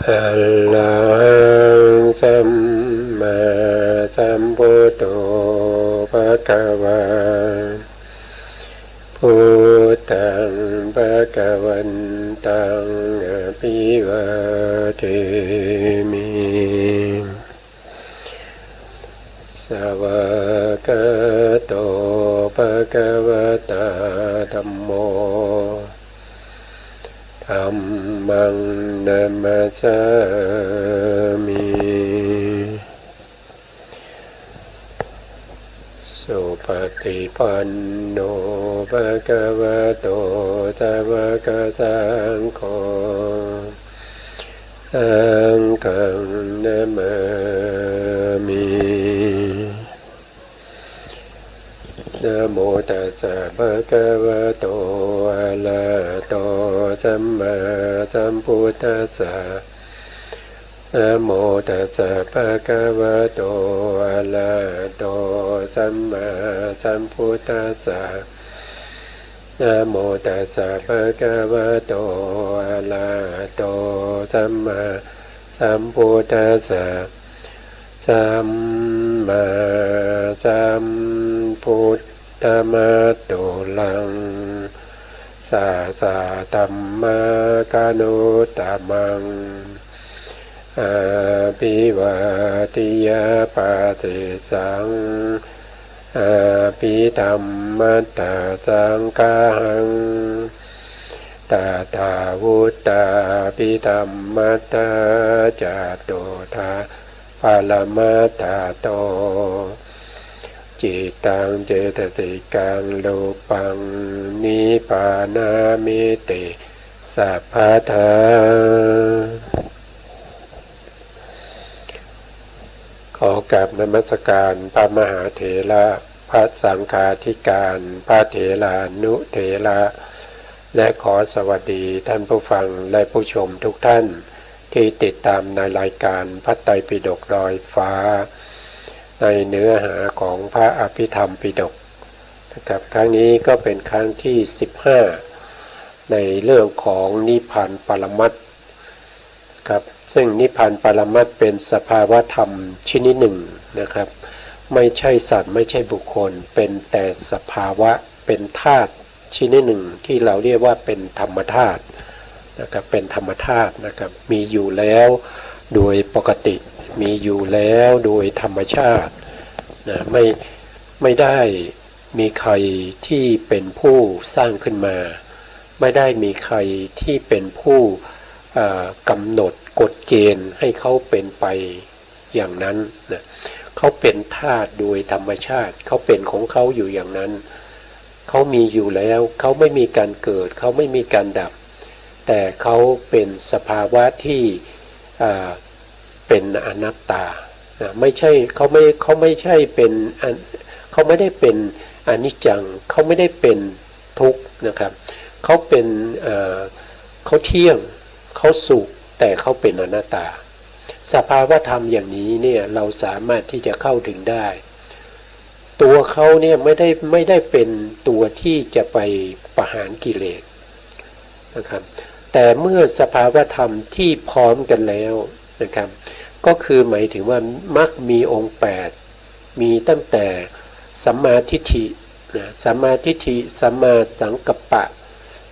อะระหังสัมมาสัมพุทโธภะคะวาพุทธังภะคะวันตังอะภิวาเทมิสวากขาโตภะคะวะตาธัมโมธัมมังนัมมัสสามิสุปฏิปันโนภะคะวะโตสาวกสังโฆสังฆังนะมามินะโมตัสสะภะคะวะโตอะระหะโตสัมมาสัมพุทธัสสะนะโมตัสสะภะคะวะโตอะระหะโตสัมมาสัมพุทธัสสะนะโมตัสสะภะคะวะโตอะระหะโตสัมมาสัมพุทธัสสะสัมมาสัมพุทธมัตโตลังสาสะธัมมกานุตตมังอาภิวาทิยาปาติสังอาภิธัมมัตตาสังฆังตถาวุตตาภิธัมมัตตาจตุธาปรมัตถโตจิตตังเจตสิกังโลปังนิพพานามิติสัพพทาขอกราบนมัสการพระมหาเถระพระสังฆาธิการพระเถรานุเถระและขอสวัสดีท่านผู้ฟังและผู้ชมทุกท่านที่ติดตามในรายการพระไตรปิฎกลอยฟ้าในเนื้อหาของพระอภิธรรมปิฎกนะครับครั้งนี้ก็เป็นครั้งที่15ในเรื่องของนิพพานปรมัตถ์ครับซึ่งนิพพานปรมัตถ์เป็นสภาวธรรมชนิดหนึ่งนะครับไม่ใช่สัตว์ไม่ใช่บุคคลเป็นแต่สภาวะเป็นธาตุชนิดหนึ่งที่เราเรียกว่าเป็นธรรมธาตุนะครับเป็นธรรมธาตุนะครับมีอยู่แล้วโดยปกติมีอยู่แล้วโดยธรรมชาตินะไม่ได้มีใครที่เป็นผู้สร้างขึ้นมาไม่ได้มีใครที่เป็นผู้กำหนดกฎเกณฑ์ให้เขาเป็นไปอย่างนั้นนะเขาเป็นธาตุโดยธรรมชาติเขาเป็นของเขาอยู่อย่างนั้นเขามีอยู่แล้วเขาไม่มีการเกิดเขาไม่มีการดับแต่เขาเป็นสภาวะที่เป็นอนัตตาไม่ใช่เขาไม่ใช่เป็นเขาไม่ได้เป็นอนิจจังเขาไม่ได้เป็นทุกข์นะครับเขาเป็นเขาเที่ยงเขาสุขแต่เขาเป็นอนัตตาสภาวะธรรมอย่างนี้เนี่ยเราสามารถที่จะเข้าถึงได้ตัวเขาเนี่ยไม่ได้เป็นตัวที่จะไปประหารกิเลสนะครับแต่เมื่อสภาวะธรรมที่พร้อมกันแล้วนะครับก็คือหมายถึงว่ามรรคมีองค์8มีตั้งแต่สัมมาทิฏฐิสัมมาทิฏฐิสัมมาสังกัปปะ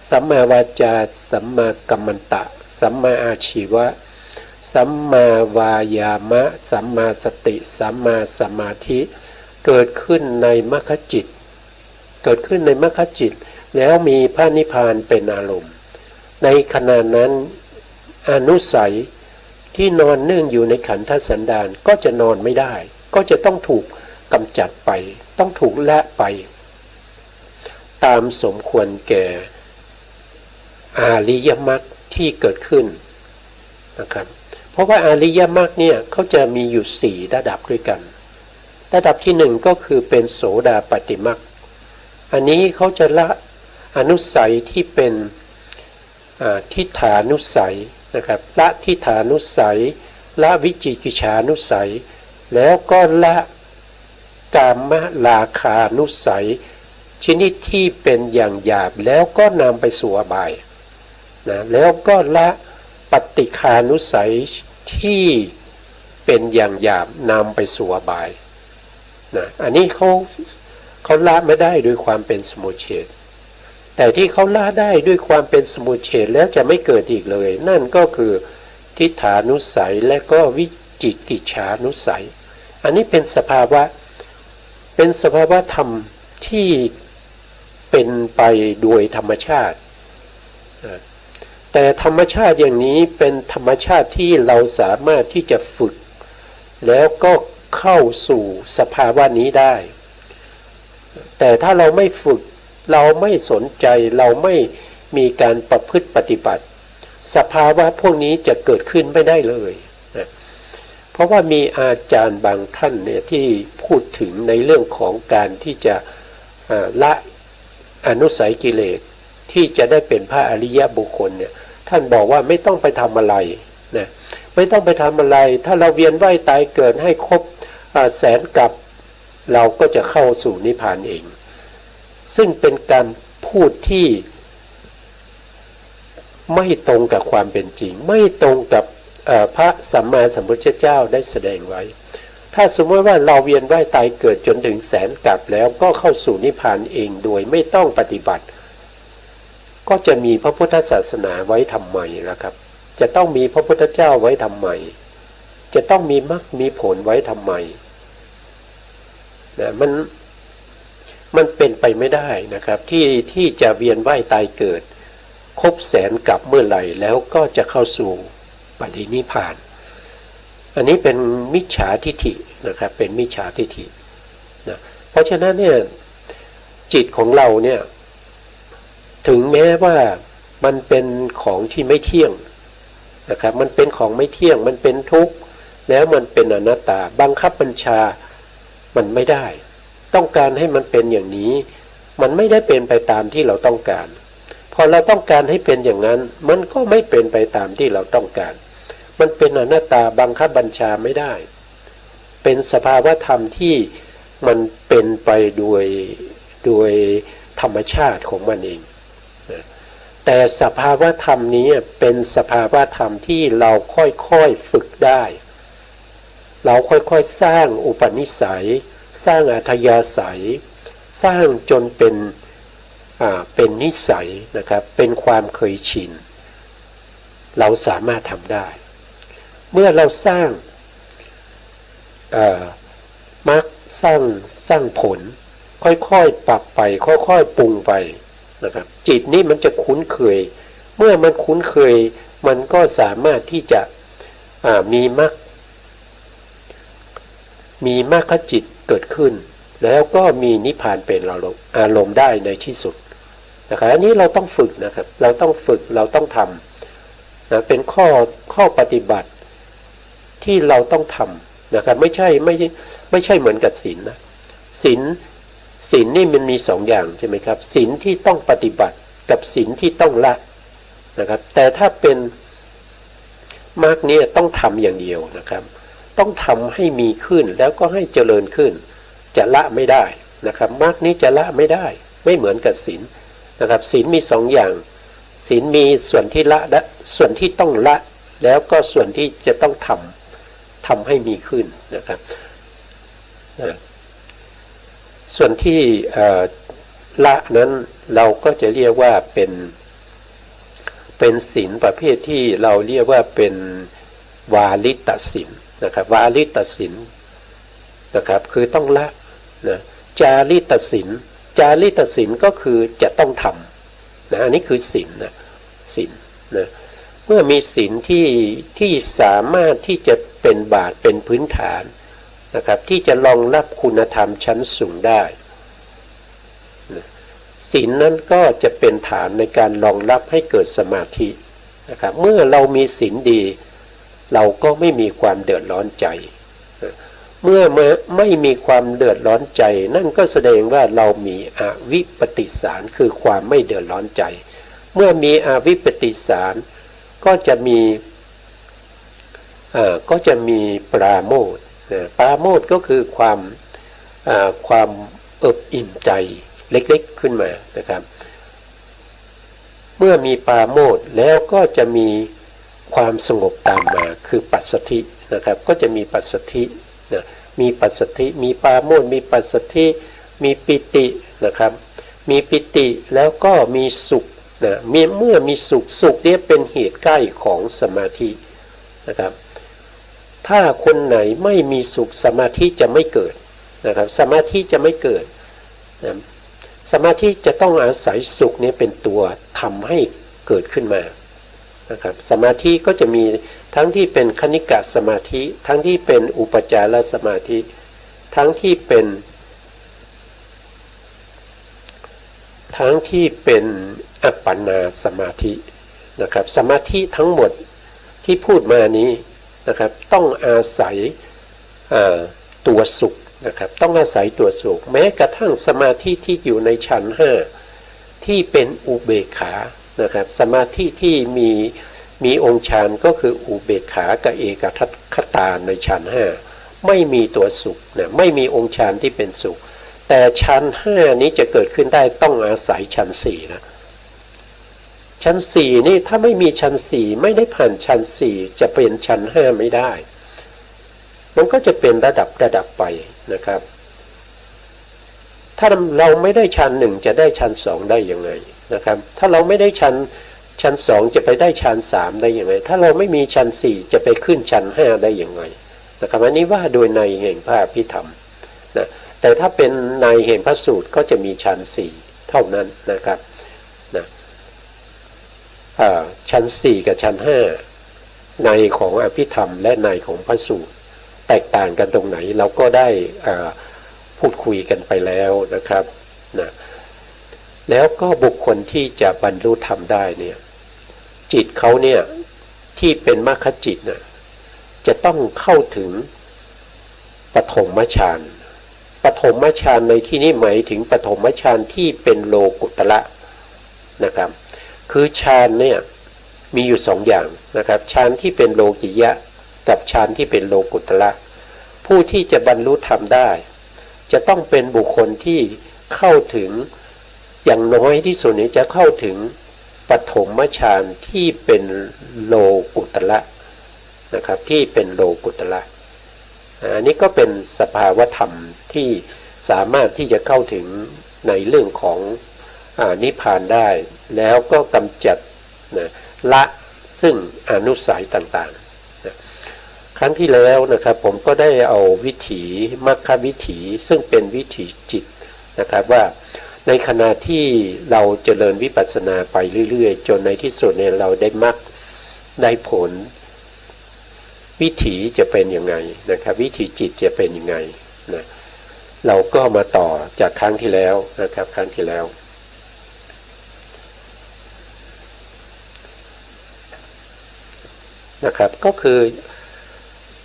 สัมมาวาจาสัมมากัมมันตะสัมมาอาชีวะสัมมาวายามะสัมมาสติสัมมาสมาธิเกิดขึ้นในมรรคจิตเกิดขึ้นในมรรคจิตแล้วมีพระนิพพานเป็นอารมณ์ในขณะนั้นอนุสัยที่นอนเนื่องอยู่ในขันธสันดานก็จะนอนไม่ได้ก็จะต้องถูกกำจัดไปต้องถูกละไปตามสมควรแก่อาริยมรรคที่เกิดขึ้นนะครับเพราะว่าอาริยมรรคเนี่ยเขาจะมีอยู่4ระดับด้วยกันระดับที่1ก็คือเป็นโสดาปัตติมรรคอันนี้เขาจะละอนุสัยที่เป็นทิฏฐานุสัยนะครับละทิฏฐานุสัยละวิจิกิจฉานุสัยแล้วก็ละกามราคานุสัย ชนิดที่เป็นอย่างหยาบแล้วก็นำไปสู่อบายนะแล้วก็ละปฏิฆานุสัยที่เป็นอย่างหยาบนำไปสู่อบายนะอันนี้เขาละไม่ได้ด้วยความเป็นสมุจเฉทแต่ที่เขาละได้ด้วยความเป็นสมุจเฉทแล้วจะไม่เกิดอีกเลยนั่นก็คือทิฏฐานุสัยและก็วิจิกิจฉานุสัยอันนี้เป็นสภาวะธรรมที่เป็นไปโดยธรรมชาติแต่ธรรมชาติอย่างนี้เป็นธรรมชาติที่เราสามารถที่จะฝึกแล้วก็เข้าสู่สภาวะนี้ได้แต่ถ้าเราไม่ฝึกเราไม่สนใจเราไม่มีการประพฤติปฏิบัติสภาวะพวกนี้จะเกิดขึ้นไม่ได้เลยนะเพราะว่ามีอาจารย์บางท่านเนี่ยที่พูดถึงในเรื่องของการที่จะละอนุสัยกิเลสที่จะได้เป็นพระอริยบุคคลเนี่ยท่านบอกว่าไม่ต้องไปทำอะไรนะไม่ต้องไปทำอะไรถ้าเราเวียนว่ายตายเกิดให้ครบแสนกับเราก็จะเข้าสู่นิพพานเองซึ่งเป็นการพูดที่ไม่ตรงกับความเป็นจริงไม่ตรงกับพระสัมมาสัมพุทธเจ้าได้แสดงไว้ถ้าสมมติว่าเราเวียนว่ายตายเกิดจนถึงแสนกับแล้วก็เข้าสู่นิพพานเองโดยไม่ต้องปฏิบัติก็จะมีพระพุทธศาสนาไว้ทำไมล่ะครับจะต้องมีพระพุทธเจ้าไว้ทำไมจะต้องมีมรรคมีผลไว้ทำไมนะมันเป็นไปไม่ได้นะครับที่จะเวียนว่ายตายเกิดครบแสนกับเมื่อไหร่แล้วก็จะเข้าสู่ปรินิพพานอันนี้เป็นมิจฉาทิฏฐินะครับเป็นมิจฉาทิฏฐินะเพราะฉะนั้นเนี่ยจิตของเราเนี่ยถึงแม้ว่ามันเป็นของที่ไม่เที่ยงนะครับมันเป็นของไม่เที่ยงมันเป็นทุกข์แล้วมันเป็นอนัตตาบังคับบัญชามันไม่ได้ต้องการให้มันเป็นอย่างนี้มันไม่ได้เป็นไปตามที่เราต้องการพอเราต้องการให้เป็นอย่างนั้นมันก็ไม่เป็นไปตามที่เราต้องการมันเป็นอนัตตาบังคับบัญชาไม่ได้เป็นสภาวะธรรมที่มันเป็นไปโดยธรรมชาติของมันเองแต่สภาวะธรรมนี้เป็นสภาวะธรรมที่เราค่อยๆฝึกได้เราค่อยๆสร้างอุปนิสัยสร้างอัธยาศัยสร้างจนเป็นนิสัยนะครับเป็นความเคยชินเราสามารถทำได้เมื่อเราสร้างมรรคสร้างผลค่อยๆปรับไปค่อยๆปรุงไปนะครับจิตนี่มันจะคุ้นเคยเมื่อมันคุ้นเคยมันก็สามารถที่จะมีมรรคจิตเกิดขึ้นแล้วก็มีนิพพานเป็นอารมณ์ได้ในที่สุดนะครับอันนี้เราต้องฝึกนะครับเราต้องฝึกเราต้องทำนะเป็นข้อปฏิบัติที่เราต้องทำนะครับไม่ใช่เหมือนกับศีลนะศีลนี่มันมีสองอย่างใช่ไหมครับศีลที่ต้องปฏิบัติกับศีลที่ต้องละนะครับแต่ถ้าเป็นมรรคเนี่ยต้องทำอย่างเดียวนะครับต้องทำให้มีขึ้นแล้วก็ให้เจริญขึ้นจะละไม่ได้นะครับมรรคนี้จะละไม่ได้ไม่เหมือนกับศีลนะครับศีลมีสองอย่างศีลมีส่วนที่ละและส่วนที่ต้องละแล้วก็ส่วนที่จะต้องทำให้มีขึ้นนะครับส่วนที่ละนั้นเราก็จะเรียกว่าเป็นศีลประเภทที่เราเรียกว่าเป็นวาลิตศีลนะครับวาลิตศีลนะครับคือต้องละนะจาริตศีลก็คือจะต้องทำนะอันนี้คือศีลนะศีลนะเมื่อมีศีลที่สามารถที่จะเป็นบาตรเป็นพื้นฐานนะครับที่จะรองรับคุณธรรมชั้นสูงได้ศีลนั้นก็จะเป็นฐานในการรองรับให้เกิดสมาธินะครับเมื่อเรามีศีลดีเราก็ไม่มีความเดือดร้อนใจเมื่อไม่มีความเดือดร้อนใจนั่นก็แสดงว่าเรามีอวิปปิสารคือความไม่เดือดร้อนใจเมื่อมีอวิปปิสารก็จะมีปราโมทย์ปราโมทย์ก็คือความเอิบอิ่มใจ เล็กๆขึ้นมานะครับเมื่อมีปราโมทย์แล้วก็จะมีความสงบตามมาคือปัสสัทธินะครับก็จะมีปัสสัทธินะมีปัสสัทธิมีปราโมทย์มีปัสสัทธิมีปิตินะครับมีปิติแล้วก็มีสุขนะเมื่อมีสุขเนี่ยเป็นเหตุใกล้ของสมาธินะครับถ้าคนไหนไม่มีสุขสมาธิจะไม่เกิดนะครับสมาธิจะไม่เกิดนะสมาธิจะต้องอาศัยสุขนี้เป็นตัวทำให้เกิดขึ้นมานะครับสมาธิก็จะมีทั้งที่เป็นคณิกะสมาธิทั้งที่เป็นอุปจารสมาธิทั้งที่เป็นอัปปนาสมาธินะครับสมาธิทั้งหมดที่พูดมานี้นะครับต้องอาศัยตัวสุขนะครับต้องอาศัยตัวสุขแม้กระทั่งสมาธิที่อยู่ในฌานห้าที่เป็นอุเบกขานะครับสมาธิที่มีองค์ฌานก็คืออุเบกขากับเอกคตาในฌานห้าไม่มีตัวสุขนะไม่มีองค์ฌานที่เป็นสุขแต่ฌานห้านี้จะเกิดขึ้นได้ต้องอาศัยฌานสี่นะฌานสี่นี่ถ้าไม่มีฌานสี่ไม่ได้ผ่านฌานสี่จะเป็นฌานห้าไม่ได้มันก็จะเป็นระดับไปนะครับถ้าเราไม่ได้ฌานหนึ่งจะได้ฌานสองได้ยังไงนะครับถ้าเราไม่ได้ฌานสองจะไปได้ฌานสามได้ยังไงถ้าเราไม่มีฌานสี่จะไปขึ้นฌานห้าได้ยังไงนะครับอันนี้ว่าโดยในแห่งพระอภิธรรมนะแต่ถ้าเป็นในแห่งพระสูตรก็จะมีฌานสี่เท่านั้นนะครับนะฌานสี่กับฌานห้าในของอภิธรรมและในของพระสูตรแตกต่างกันตรงไหนเราก็ได้พูดคุยกันไปแล้วนะครับนะแล้วก็บุคคลที่จะบรรลุธรรมได้เนี่ยจิตเขาเนี่ยที่เป็นมรรคจิตนะจะต้องเข้าถึงปฐมฌานปฐมฌานในที่นี้หมายถึงปฐมฌานที่เป็นโลกุตระนะครับคือฌานเนี่ยมีอยู่สองอย่างนะครับฌานที่เป็นโลกิยะกับฌานที่เป็นโลกุตระผู้ที่จะบรรลุธรรมได้จะต้องเป็นบุคคลที่เข้าถึงอย่างน้อยที่สุดนี้จะเข้าถึงปฐมฌานที่เป็นโลกุตระนะครับที่เป็นโลกุตระอันนี้ก็เป็นสภาวธรรมที่สามารถที่จะเข้าถึงในเรื่องของนิพพานได้แล้วก็กำจัดละซึ่งอนุสัยต่างๆครั้งที่แล้วนะครับผมก็ได้เอาวิถีมรรควิถีซึ่งเป็นวิถีจิตนะครับว่าในขณะที่เราเจริญวิปัสสนาไปเรื่อยๆจนในที่สุดเนี่ยเราได้มรรคได้ผลวิถีจะเป็นยังไงนะครับวิถีจิตจะเป็นยังไงนะเราก็มาต่อจากครั้งที่แล้วนะครับครั้งที่แล้วนะครับก็คือ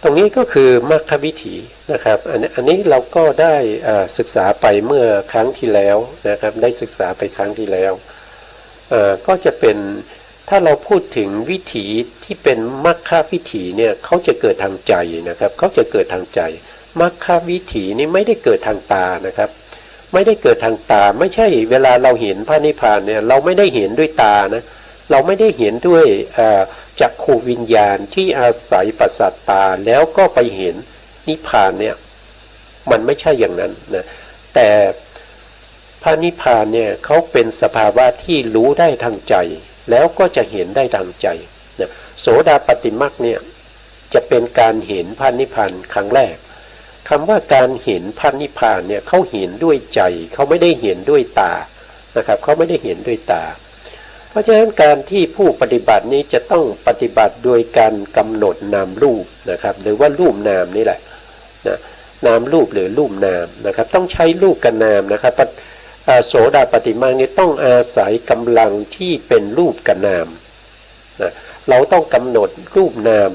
ตรงนี้ก็คือมรรควิถีนะครับอันนี้เราก็ได้ศึกษาไปเมื่อครั้งที่แล้วนะครับได้ศึกษาไปครั้งที่แล้วก็จะเป็นถ้าเราพูดถึงวิถีที่เป็นมรรควิถีเนี่ยเขาจะเกิดทางใจนะครับเขาจะเกิดทางใจมรรควิถีนี่ไม่ได้เกิดทางตานะครับไม่ได้เกิดทางตาไม่ใช่เวลาเราเห็นพระนิพพานเนี่ยเราไม่ได้เห็นด้วยตานะเราไม่ได้เห็นด้วยจักขูวิญญาณที่อาศัยประสาทตาแล้วก็ไปเห็นนิพพานเนี่ยมันไม่ใช่อย่างนั้นนะแต่พระนิพพานเนี่ยเขาเป็นสภาวะที่รู้ได้ทางใจแล้วก็จะเห็นได้ทางใจนะโสดาปัตติมรรคเนี่ยจะเป็นการเห็นพระนิพพานครั้งแรกคำว่าการเห็นพระนิพพานเนี่ยเขาเห็นด้วยใจเขาไม่ได้เห็นด้วยตานะครับเขาไม่ได้เห็นด้วยตาเพราะฉะนั้นการที่ผู้ปฏิบัตินี้จะต้องปฏิบัติโดยการกำหนดนามรูปนะครับหรือว่ารูปนามนี่แหละนะนามรูปหรือรูปนามนะครับต้องใช้รูปกับนามนะครับโสดาปัตติมรรคนี้ต้องอาศัยกำลังที่เป็นรูปกับนามนะเราต้องกำหนดรูปนาม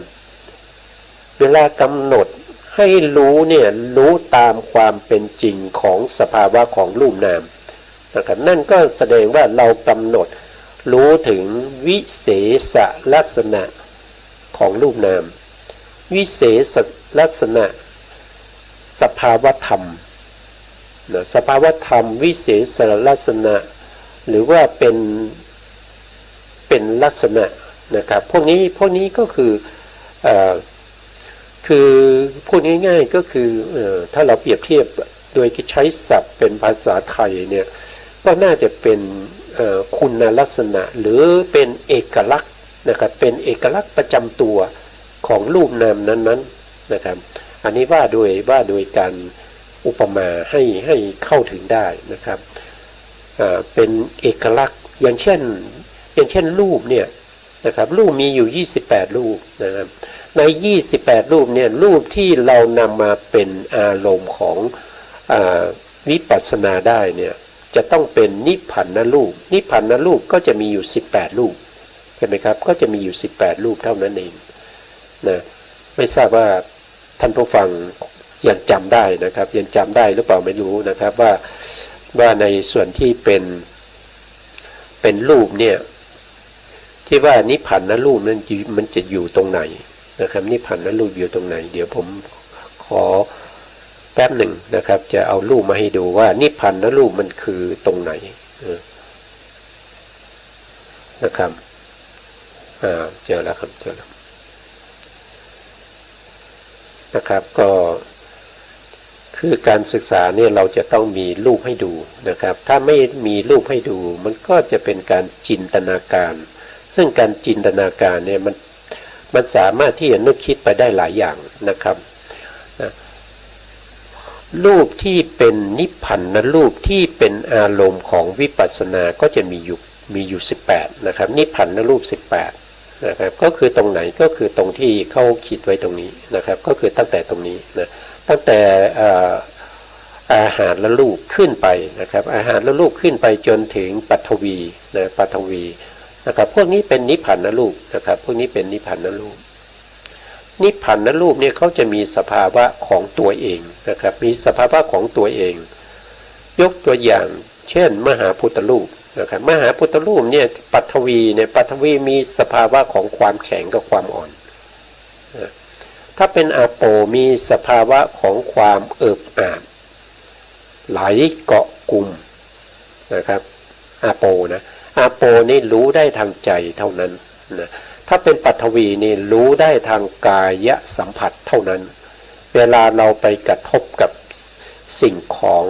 เวลากำหนดให้รู้เนี่ยรู้ตามความเป็นจริงของสภาวะของรูปนามนะครับนั่นก็แสดงว่าเรากำหนดรู้ถึงวิเศษลักษณะของรูปนามวิเศษลักษณะสภาวธรรม นะสภาวะธรรมวิเศษลักษณะหรือว่าเป็นลักษณะนะครับพวกนี้ก็คือพูดง่ายๆก็คือถ้าเราเปรียบเทียบโดยใช้ศัพท์เป็นภาษาไทยเนี่ยก็น่าจะเป็นคุณลักษณะหรือเป็นเอกลักษณ์นะครับเป็นเอกลักษณ์ประจำตัวของรูปนามนั้นๆนะครับอันนี้ว่าโดยการอุปมาให้เข้าถึงได้นะครับเป็นเอกลักษณ์อย่างเช่นรูปเนี่ยนะครับรูปมีอยู่28รูปนะครับใน28รูปเนี่ยรูปที่เรานำมาเป็นอารมณ์ของวิปัสสนาได้เนี่ยจะต้องเป็นนิพพานรูปนิพพานรูปก็จะมีอยู่18รูปเห็นไหมครับก็จะมีอยู่18รูปเท่านั้นเองนะไม่ทราบว่าท่านผู้ฟังยังจำได้นะครับยังจำได้หรือเปล่าไม่รู้นะครับว่าในส่วนที่เป็นรูปเนี่ยที่ว่านิพพานรูปนั้นมันจะอยู่ตรงไหนนะครับนิพพานรูปอยู่ตรงไหนเดี๋ยวผมขอแป๊บหนึ่งนะครับจะเอารูปมาให้ดูว่านิพพานรูปมันคือตรงไหนนะครับเจอแล้วครับเจอแล้วนะครับก็คือการศึกษาเนี่ยเราจะต้องมีรูปให้ดูนะครับถ้าไม่มีรูปให้ดูมันก็จะเป็นการจินตนาการซึ่งการจินตนาการเนี่ยมันสามารถที่จะนึกคิดไปได้หลายอย่างนะครับรูปที่เป็นนิพพานรูปที่เป็นอารมณ์ของวิปัสสนาก็จะมีอยู่18นะครับนิพพานรูป18นะครับก็คือตรงไหนก็คือตรงที่เขาคิดไว้ตรงนี้นะครับก็คือตั้งแต่ตรงนี้นะตั้งแต่อาหารและรูปขึ้นไปนะครับอาหารและรูปขึ้นไปจนถึงปัทวีนะปัทวีนะครับพวกนี้เป็นนิพพานรูปนะครับพวกนี้เป็นนิพพานรูปนิพพานรูปเนี่ยเขาจะมีสภาวะของตัวเองนะครับมีสภาวะของตัวเองยกตัวอย่างเช่นมหาพุทธรูปนะครับมหาพุทธรูปเนี่ยปัทวีมีสภาวะของความแข็งกับความอ่อนถ้าเป็นอาโปมีสภาวะของความเอิบอาบไหลเกาะกลุ่มนะครับอาโปนะอาโปนี่รู้ได้ทางใจเท่านั้นนะถ้าเป็นปัทวีนี่รู้ได้ทางกายสัมผัสเท่านั้นเวลาเราไปกระทบกับสิ่งของ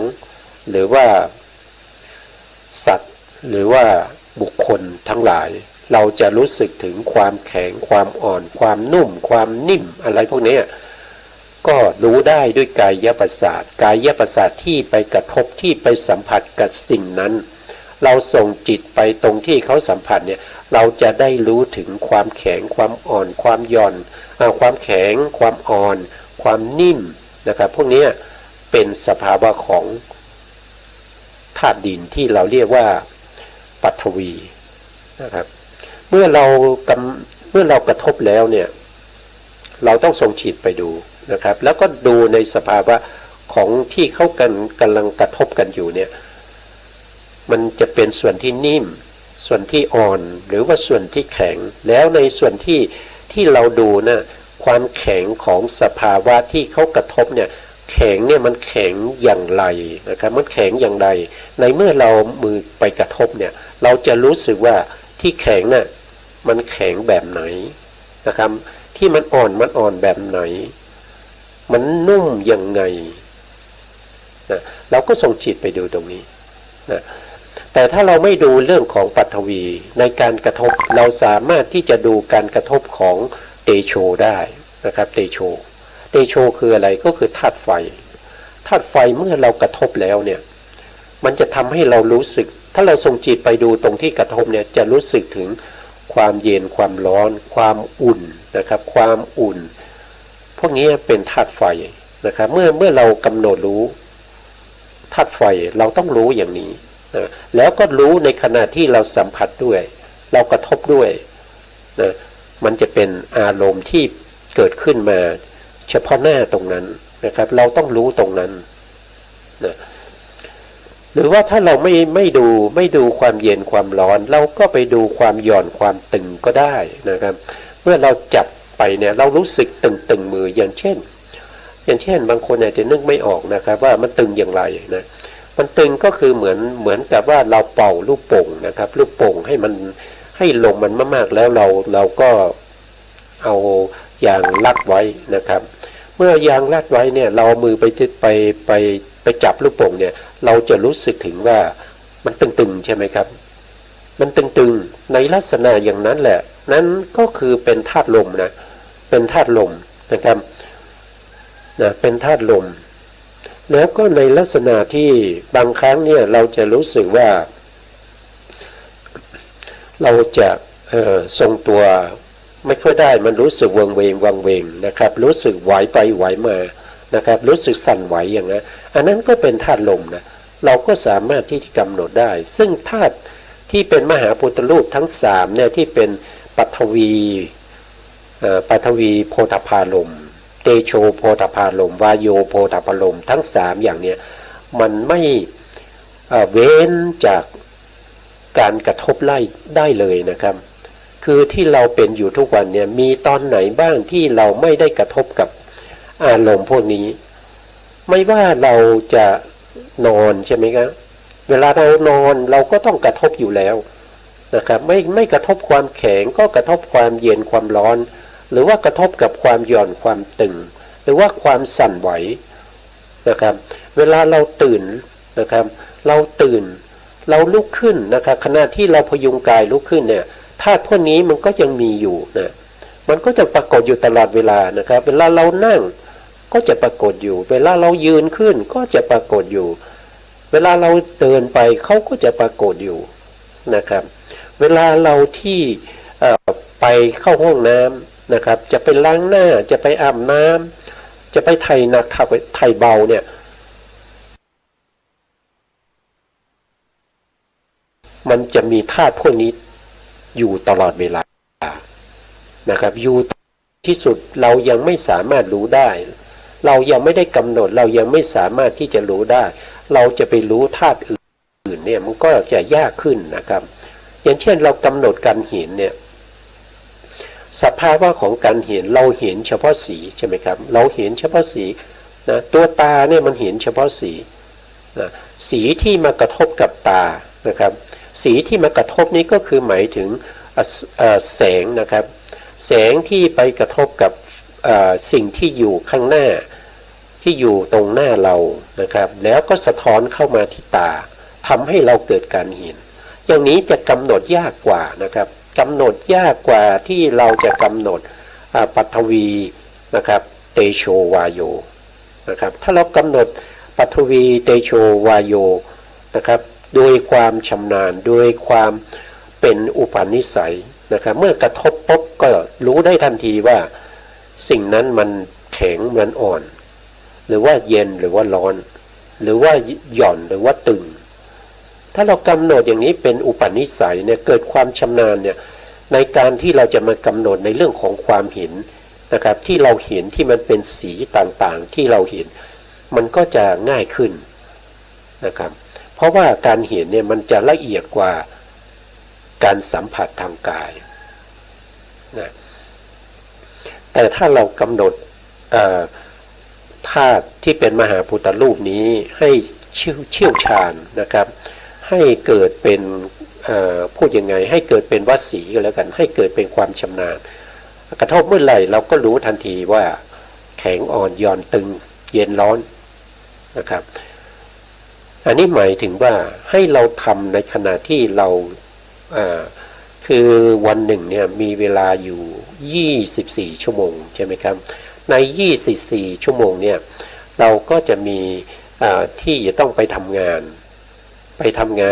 หรือว่าสัตว์หรือว่าบุคคลทั้งหลายเราจะรู้สึกถึงความแข็งความอ่อนความนุ่มความนิ่มอะไรพวกนี้ก็รู้ได้ด้วยกายประสาทที่ไปกระทบที่ไปสัมผัสกับสิ่งนั้นเราส่งจิตไปตรงที่เขาสัมผัสเนี่ยเราจะได้รู้ถึงความแข็งความอ่อนความหย่อนความแข็งความอ่อนความนิ่มนะครับพวกนี้เป็นสภาวะของธาตุดินที่เราเรียกว่าปัทวีนะครับเมื่อเรากระทบแล้วเนี่ยเราต้องส่งจิตไปดูนะครับแล้วก็ดูในสภาวะของที่เขากำลังกระทบกันอยู่เนี่ยมันจะเป็นส่วนที่นิ่มส่วนที่อ่อนหรือว่าส่วนที่แข็งแล้วในส่วนที่เราดูนะความแข็งของสภาวะที่เขากระทบเนี่ยแข็งเนี่ยมันแข็งอย่างไรนะครับมันแข็งอย่างไรในเมื่อเรามือไปกระทบเนี่ยเราจะรู้สึกว่าที่แข็งน่ะมันแข็งแบบไหนนะครับที่มันอ่อนแบบไหนมันนุ่มยังไงนะเราก็ส่งจิตไปดูตรงนี้นะแต่ถ้าเราไม่ดูเรื่องของปัทวีในการกระทบเราสามารถที่จะดูการกระทบของเตโชได้นะครับเตโชคืออะไรก็คือธาตุไฟเมื่อเรากระทบแล้วเนี่ยมันจะทำให้เรารู้สึกถ้าเราส่งจิตไปดูตรงที่กระทบเนี่ยจะรู้สึกถึงความเย็นความร้อนความอุ่นนะครับความอุ่นพวกนี้เป็นธาตุไฟนะครับเมื่อเรากำหนดรู้ธาตุไฟเราต้องรู้อย่างนี้นะแล้วก็รู้ในขณะที่เราสัมผัสด้วยเรากระทบด้วยนะมันจะเป็นอารมณ์ที่เกิดขึ้นมาเฉพาะหน้าตรงนั้นนะครับเราต้องรู้ตรงนั้นนะหรือว่าถ้าเราไม่ดูความเย็นความร้อนเราก็ไปดูความหย่อนความตึงก็ได้นะครับเมื่อเราจับไปเนี่ยเรารู้สึกตึงมืออย่างเช่นบางคนอาจจะนึกไม่ออกนะครับว่ามันตึงอย่างไรนะ มันตึงก็คือเหมือนกับว่าเราเป่าลูกโป่งนะครับลูกโป่งให้ลมมันมากๆแล้วเราก็เอายางรัดไว้นะครับเมื่อยางรัดไว้เนี่ยเรามือไปจับลูกโป่งเนี่ยเราจะรู้สึกถึงว่ามันตึงๆใช่ไหมครับมันตึงๆในลักษณะอย่างนั้นแหละนั้นก็คือเป็นธาตุลมนะเป็นธาตุลมนะครับนะเป็นธาตุลมแล้วก็ในลักษณะที่บางครั้งเนี่ยเราจะรู้สึกว่าเราจะทรงตัวไม่ค่อยได้มันรู้สึกวังเวงนะครับรู้สึกไหวไปไหวมานะครับรู้สึกสั่นไหวอย่างนั้นอันนั้นก็เป็นธาตุลมนะเราก็สามารถที่จะกำหนดได้ซึ่งธาตุที่เป็นมหาพุทธรูปทั้ง3เนี่ยที่เป็นปัทวีโพธพาลมเตโชโพธพาลมวายโยโพธพาลมทั้ง3อย่างเนี้ยมันไม่เว้นจากการกระทบไล่ได้เลยนะครับคือที่เราเป็นอยู่ทุกวันเนี่ยมีตอนไหนบ้างที่เราไม่ได้กระทบกับอารมณ์พวกนี้ไม่ว่าเราจะนอนใช่ไหมครับเวลาเรานอนเราก็ต้องกระทบอยู่แล้วนะครับไม่กระทบความแข็งก็กระทบความเย็นความร้อนหรือว่ากระทบกับความหย่อนความตึงหรือว่าความสั่นไหวนะครับเวลาเราตื่นนะครับเราตื่นเราลุกขึ้นนะครับขณะที่เราพยุงกายลุกขึ้นเนี่ยธาตุพวกนี้มันก็ยังมีอยู่นะมันก็จะปรากฏอยู่ตลอดเวลานะครับเวลาเรานั่งก็จะปรากฏอยู่เวลาเรายืนขึ้นก็จะปรากฏอยู่เวลาเราเดินไปเขาก็จะปรากฏอยู่นะครับเวลาเราที่ไปเข้าห้องน้ำนะครับจะไปล้างหน้าจะไปอาบน้ำจะไปไถ่หนักไถ่เบาเนี่ยมันจะมีธาตุพวกนี้อยู่ตลอดเวลานะครับอยู่ที่สุดเรายังไม่สามารถรู้ได้เรายังไม่ได้กำหนดเรายังไม่สามารถที่จะรู้ได้เราจะไปรู้ธาตุอื่นเนี่ยมันก็จะยากขึ้นนะครับอย่างเช่นเรากำหนดการเห็นเนี่ยสภาวะของการเห็นเราเห็นเฉพาะสีใช่ไหมครับเราเห็นเฉพาะสีนะตัวตาเนี่ยมันเห็นเฉพาะสีนะสีที่มากระทบกับตานะครับสีที่มากระทบนี้ก็คือหมายถึงแสงนะครับแสงที่ไปกระทบกับสิ่งที่อยู่ข้างหน้าที่อยู่ตรงหน้าเรานะครับแล้วก็สะท้อนเข้ามาที่ตาทำให้เราเกิดการเห็นอย่างนี้จะกำหนดยากกว่านะครับกำหนดยากกว่าที่เราจะกำหนดปัทวีนะครับเตโชวาโยนะครับถ้าเรากำหนดปัทวีเตโชวาโยนะครับโดยความชำนาญโดยความเป็นอุปนิสัยนะครับเมื่อกระทบปุ๊บก็รู้ได้ทันทีว่าสิ่งนั้นมันแข็งมันอ่อนหรือว่าเย็นหรือว่าร้อนหรือว่าหย่อนหรือว่าตึงถ้าเรากำหนดอย่างนี้เป็นอุปนิสัยเนี่ยเกิดความชำนาญเนี่ยในการที่เราจะมากำหนดในเรื่องของความเห็นนะครับที่เราเห็นที่มันเป็นสีต่างๆที่เราเห็นมันก็จะง่ายขึ้นนะครับเพราะว่าการเห็นเนี่ยมันจะละเอียดกว่าการสัมผัสทางกายนะแต่ถ้าเรากำหนดธาตุที่เป็นมหาพุทธรูปนี้ให้เชี่ยวชาญนะครับให้เกิดเป็นพูดยังไงให้เกิดเป็นวสีก็แล้วกันให้เกิดเป็นความชำนาญกระทบเมื่อไหร่เราก็รู้ทันทีว่าแข็งอ่อนหย่อนตึงเย็นร้อนนะครับอันนี้หมายถึงว่าให้เราทำในขณะที่เราคือวันหนึ่งเนี่ยมีเวลาอยู่24ชั่วโมงใช่ไหมครับใน24ชั่วโมงเนี่ยเราก็จะมีที่จะต้องไปทำงา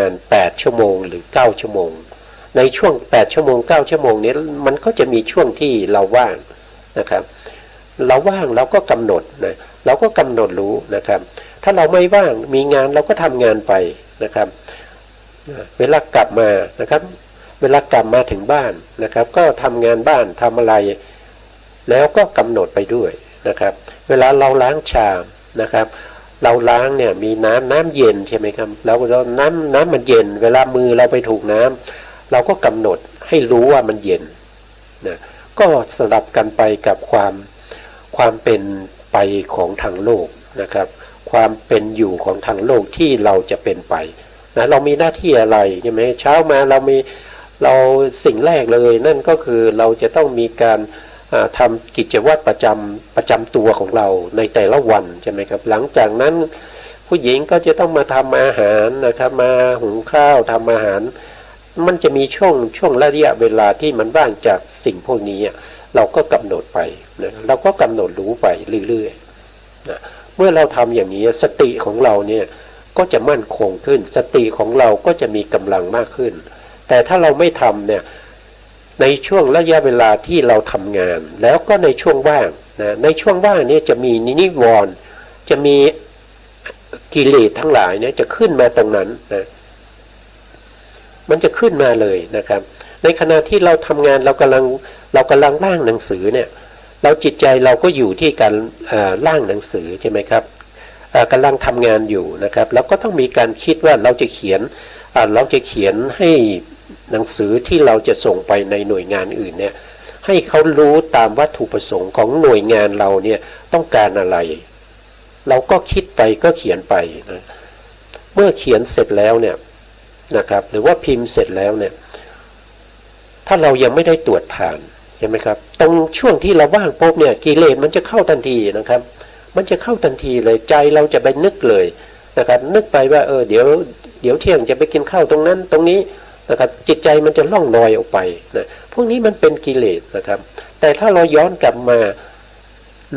น8ชั่วโมงหรือ9ชั่วโมงในช่วง8ชั่วโมง9ชั่วโมงนี้มันก็จะมีช่วงที่เราว่างนะครับเราว่างเราก็กำหนดนะเราก็กำหนดรู้นะครับถ้าเราไม่ว่างมีงานเราก็ทำงานไปนะครับเวลากลับมานะครับเวลากลับมาถึงบ้านนะครับก็ทำงานบ้านทำอะไรแล้วก็กำหนดไปด้วยนะครับเวลาเราล้างชามนะครับเราล้างเนี่ยมีน้ำเย็นใช่ไหมครับแล้วน้ำมันเย็นเวลามือเราไปถูกน้ำเราก็กำหนดให้รู้ว่ามันเย็นนะก็สลับกันไปกับความเป็นไปของทางโลกนะครับ ความเป็นอยู่ของทางโลกที่เราจะเป็นไปนะเรามีหน้าที่อะไรใช่ไหมเช้ามาเราสิ่งแรกเลยนั่นก็คือเราจะต้องมีการทำกิจวัตรประจำตัวของเราในแต่ละวันใช่ไหมครับหลังจากนั้นผู้หญิงก็จะต้องมาทำอาหารนะครับมาหุงข้าวทำอาหารมันจะมีช่วงระยะเวลาที่มันว่างจากสิ่งพวกนี้เราก็กำหนดไปนะเราก็กำหนดรู้ไปเรื่อยๆนะเมื่อเราทำอย่างนี้สติของเราเนี่ยก็จะมั่นคงขึ้นสติของเราก็จะมีกำลังมากขึ้นแต่ถ้าเราไม่ทำเนี่ยในช่วงระยะเวลาที่เราทำงานแล้วก็ในช่วงว่างนะในช่วงว่างเนี่ยจะมีนิวรณ์จะมีกิเลสทั้งหลายเนี่ยจะขึ้นมาตรงนั้นนะมันจะขึ้นมาเลยนะครับในขณะที่เราทำงานเรากำลังร่างหนังสือเนี่ยเราจิตใจเราก็อยู่ที่การร่างหนังสือใช่ไหมครับกำลังทำงานอยู่นะครับแล้วก็ต้องมีการคิดว่าเราจะเขียนให้หนังสือที่เราจะส่งไปในหน่วยงานอื่นเนี่ยให้เขารู้ตามวัตถุประสงค์ของหน่วยงานเราเนี่ยต้องการอะไรเราก็คิดไปก็เขียนไปนะเมื่อเขียนเสร็จแล้วเนี่ยนะครับหรือว่าพิมพ์เสร็จแล้วเนี่ยถ้าเรายังไม่ได้ตรวจทานใช่ไหมครับตรงช่วงที่เราว่างปุ๊บเนี่ยกิเลสมันจะเข้าทันทีนะครับมันจะเข้าทันทีเลยใจเราจะไปนึกเลยนะครับนึกไปว่าเดี๋ยวเที่ยงจะไปกินข้าวตรงนั้นตรงนี้นะครับจิตใจมันจะล่องลอยออกไปนะพวกนี้มันเป็นกิเลสนะครับแต่ถ้าเราย้อนกลับมา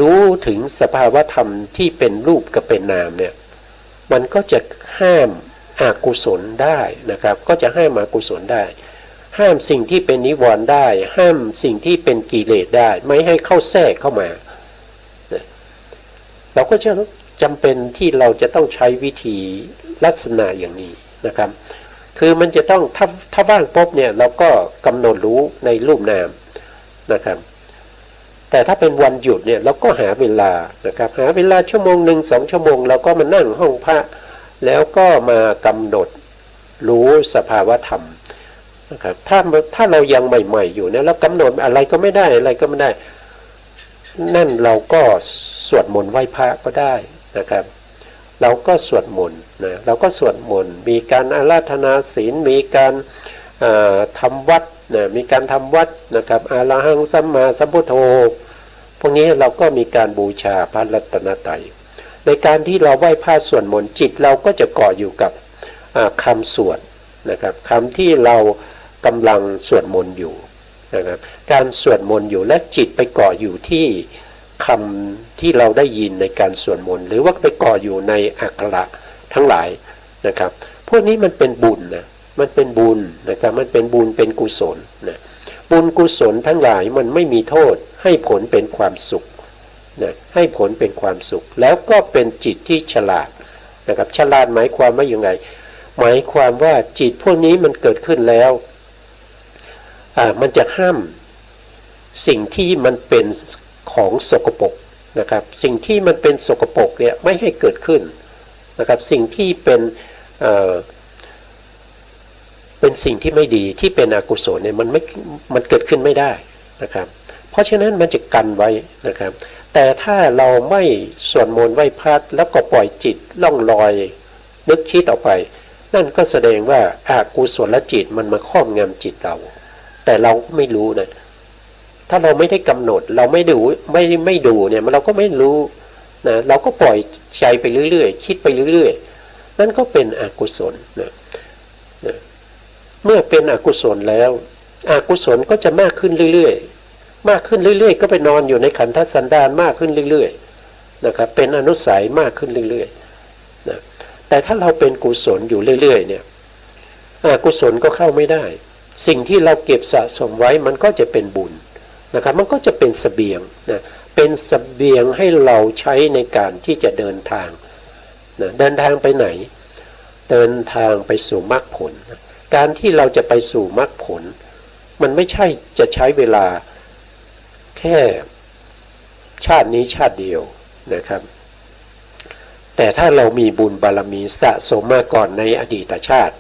รู้ถึงสภาวธรรมที่เป็นรูปกับเป็นนามเนี่ยมันก็จะห้ามอกุศลได้นะครับก็จะห้ามอกุศลได้ห้ามสิ่งที่เป็นนิวรณ์ได้ห้ามสิ่งที่เป็นกิเลสได้ไม่ให้เข้าแทรกเข้ามาเราก็จะจำเป็นที่เราจะต้องใช้วิธีลักษณะอย่างนี้นะครับคือมันจะต้องถ้าว่างปุ๊บเนี่ยเราก็กำหนดรู้ในรูปนามนะครับแต่ถ้าเป็นวันหยุดเนี่ยเราก็หาเวลานะครับหาเวลาชั่วโมงหนึ่ง2 ชั่วโมงเราก็มานั่งห้องพระแล้วก็มากำหนดรู้สภาวธรรมนะครับถ้าเรายังใหม่ๆอยู่เนี่ยเรากำหนดอะไรก็ไม่ได้นั่นเราก็สวดมนต์ไหว้พระก็ได้นะครับเราก็สวดมนต์นะเราก็สวดมนต์มีการอาราธนาศีลมีการทำวัดนะมีการทำวัดนะครับอะระหังสัมมาสัมพุทโธพวกนี้เราก็มีการบูชาพระรัตนตรัยในการที่เราไหว้พระสวดมนต์จิตเราก็จะเกาะอยู่กับคำสวดนะครับคำที่เรากำลังสวดมนต์อยู่นะครับการสวดมนต์อยู่และจิตไปเกาะอยู่ที่คำที่เราได้ยินในการสวดมนต์หรือว่าไปเกาะอยู่ในอักขระทั้งหลายนะครับพวกนี้มันเป็นบุญนะมันเป็นบุญนะครับมันเป็นบุญเป็นกุศลนะบุญกุศลทั้งหลายมันไม่มีโทษให้ผลเป็นความสุขนะให้ผลเป็นความสุขแล้วก็เป็นจิตที่ฉลาดนะครับฉลาดหมายความว่ายังไงหมายความว่าจิตพวกนี้มันเกิดขึ้นแล้วมันจะห้ามสิ่งที่มันเป็นของสกปรกนะครับสิ่งที่มันเป็นสกปรกเนี่ยไม่ให้เกิดขึ้นนะครับสิ่งที่เป็นสิ่งที่ไม่ดีที่เป็นอกุศลเนี่ยมันเกิดขึ้นไม่ได้นะครับเพราะฉะนั้นมันจะกันไว้นะครับแต่ถ้าเราไม่สวดมนต์ไหว้พระแล้วก็ปล่อยจิตล่องลอยนึกคิดออกไปนั่นก็แสดงว่าอกุศลจิตมันมาครอบงำจิตเราแต่เราก็ไม่รู้นะถ้าเราไม่ได้กำหนดเราไม่ดูเนี่ยเราก็ไม่รู้นะเราก็ปล่อยใจไปเรื่อยๆคิดไปเรื่อยๆนั่นก็เป็นอกุศลนะเมื่อเป็นอกุศลแล้วอกุศลก็จะมากขึ้นเรื่อยๆมากขึ้นเรื่อยๆก็ไปนอนอยู่ในขันธสันดานมากขึ้นเรื่อยๆนะครับเป็นอนุสัยมากขึ้นเรื่อยๆนะแต่ถ้าเราเป็นกุศลอยู่เรื่อยๆเนี่ยอกุศลก็เข้าไม่ได้สิ่งที่เราเก็บสะสมไว้มันก็จะเป็นบุญนะครับมันก็จะเป็นเสบียงนะเป็นเสบียงให้เราใช้ในการที่จะเดินทางนะเดินทางไปไหนเดินทางไปสู่มรรคผลนะการที่เราจะไปสู่มรรคผลมันไม่ใช่จะใช้เวลาแค่ชาตินี้ชาติเดียวนะครับแต่ถ้าเรามีบุญบารมีสะสมมาก่อนในอดีตชาติ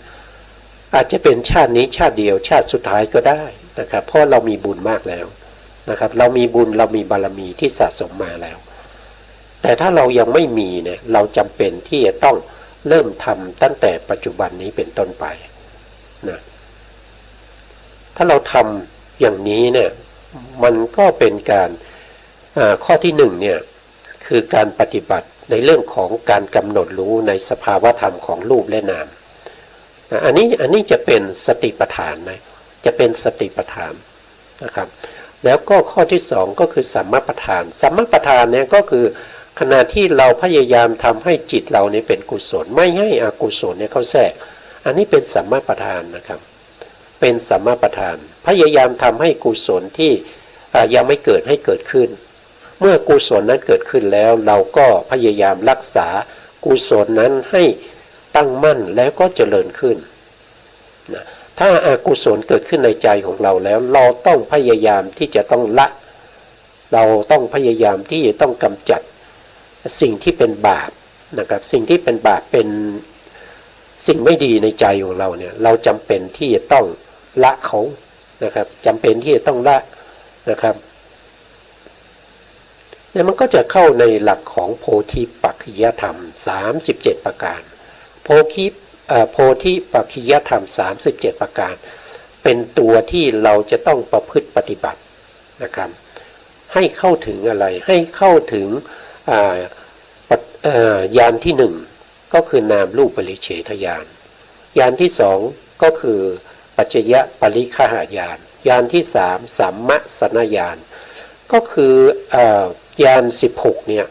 อาจจะเป็นชาตินี้ชาติเดียวชาติสุดท้ายก็ได้นะครับเพราะเรามีบุญมากแล้วนะครับเรามีบุญเรามีบารมีที่สะสมมาแล้ว แต่ถ้าเรายังไม่มีเนี่ยเราจำเป็นที่จะต้องเริ่มทำตั้งแต่ปัจจุบันนี้เป็นต้นไปนะถ้าเราทำอย่างนี้เนี่ยมันก็เป็นการข้อที่หนึ่งเนี่ยคือการปฏิบัติในเรื่องของการกำหนดรู้ในสภาวธรรมของรูปและนามอันนี้จะเป็นสติปัฏฐานนะจะเป็นสติปัฏฐานนะครับแล้วก็ข้อที่สองก็คือสัมมาปัฏฐานสัมมาปัฏฐานเนี่ยก็คือขณะที่เราพยายามทำให้จิตเราเนี่ยเป็นกุศลไม่ให้อกุศลเนี่ยเข้าแทรกอันนี้เป็นสัมมาปัฏฐานนะครับเป็นสัมมาปัฏฐานพยายามทำให้กุศลที่ยังไม่เกิดให้เกิดขึ้นเมื่อกุศลนั้นเกิดขึ้นแล้วเราก็พยายามรักษากุศลนั้นให้ตั้งมั่นแล้วก็เจริญขึ้นนะถ้าอกุศลเกิดขึ้นในใจของเราแล้วเราต้องพยายามที่จะต้องละเราต้องพยายามที่จะต้องกำจัดสิ่งที่เป็นบาปนะครับสิ่งที่เป็นบาปเป็นสิ่งไม่ดีในใจของเราเนี่ยเราจำเป็นที่จะต้องละเขานะครับจำเป็นที่จะต้องละนะครับเนี่ยมันก็จะเข้าในหลักของโพธิปัจขิยธรรม37ประการโพธิปัจขิยธรรม37ประการเป็นตัวที่เราจะต้องประพฤติปฏิบัตินะครับให้เข้าถึงอะไรให้เข้าถึงญาณที่หนึ่งก็คือนามรูปปริเฉทญาณญาณที่สองก็คือปัจจยปริฆหญาณญาณที่สามสัมมสนญาณก็คือญาณ16เนี่ย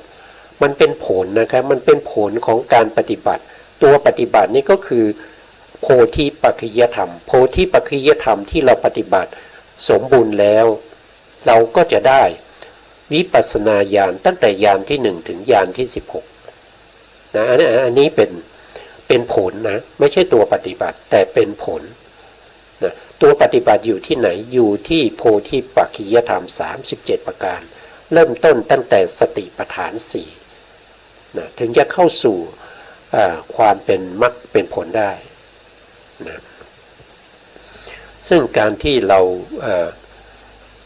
มันเป็นผลนะครับมันเป็นผลของการปฏิบัติตัวปฏิบัตินี่ก็คือโพธิปัจขิยธรรมโพธิปัจขิยธรรมที่เราปฏิบัติสมบูรณ์แล้วเราก็จะได้วิปัสสนาญาณตั้งแต่ญาณที่1ถึงญาณที่16นะอันนี้เป็นผลนะไม่ใช่ตัวปฏิบัติแต่เป็นผลนะตัวปฏิบัติอยู่ที่ไหนอยู่ที่โพธิปัจขิยธรรม37ประการเริ่มต้นตั้งแต่สติปัฏฐาน4นะถึงจะเข้าสู่ความเป็นมรรคเป็นผลได้นะซึ่งการที่เรา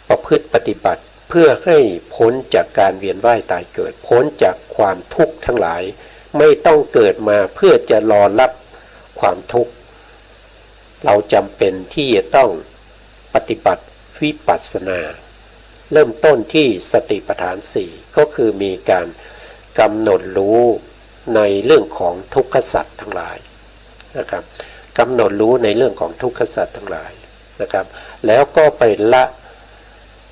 ประพฤติปฏิบัติเพื่อให้พ้นจากการเวียนว่ายตายเกิดพ้นจากความทุกข์ทั้งหลายไม่ต้องเกิดมาเพื่อจะรอรับความทุกข์เราจำเป็นที่จะต้องปฏิบัติวิปัสสนาเริ่มต้นที่สติปัฏฐาน4ก็คือมีการกำหนดรู้ในเรื่องของทุกขสัจทั้งหลายนะครับกำหนดรู้ในเรื่องของทุกขสัจทั้งหลายนะครับแล้วก็ไปละ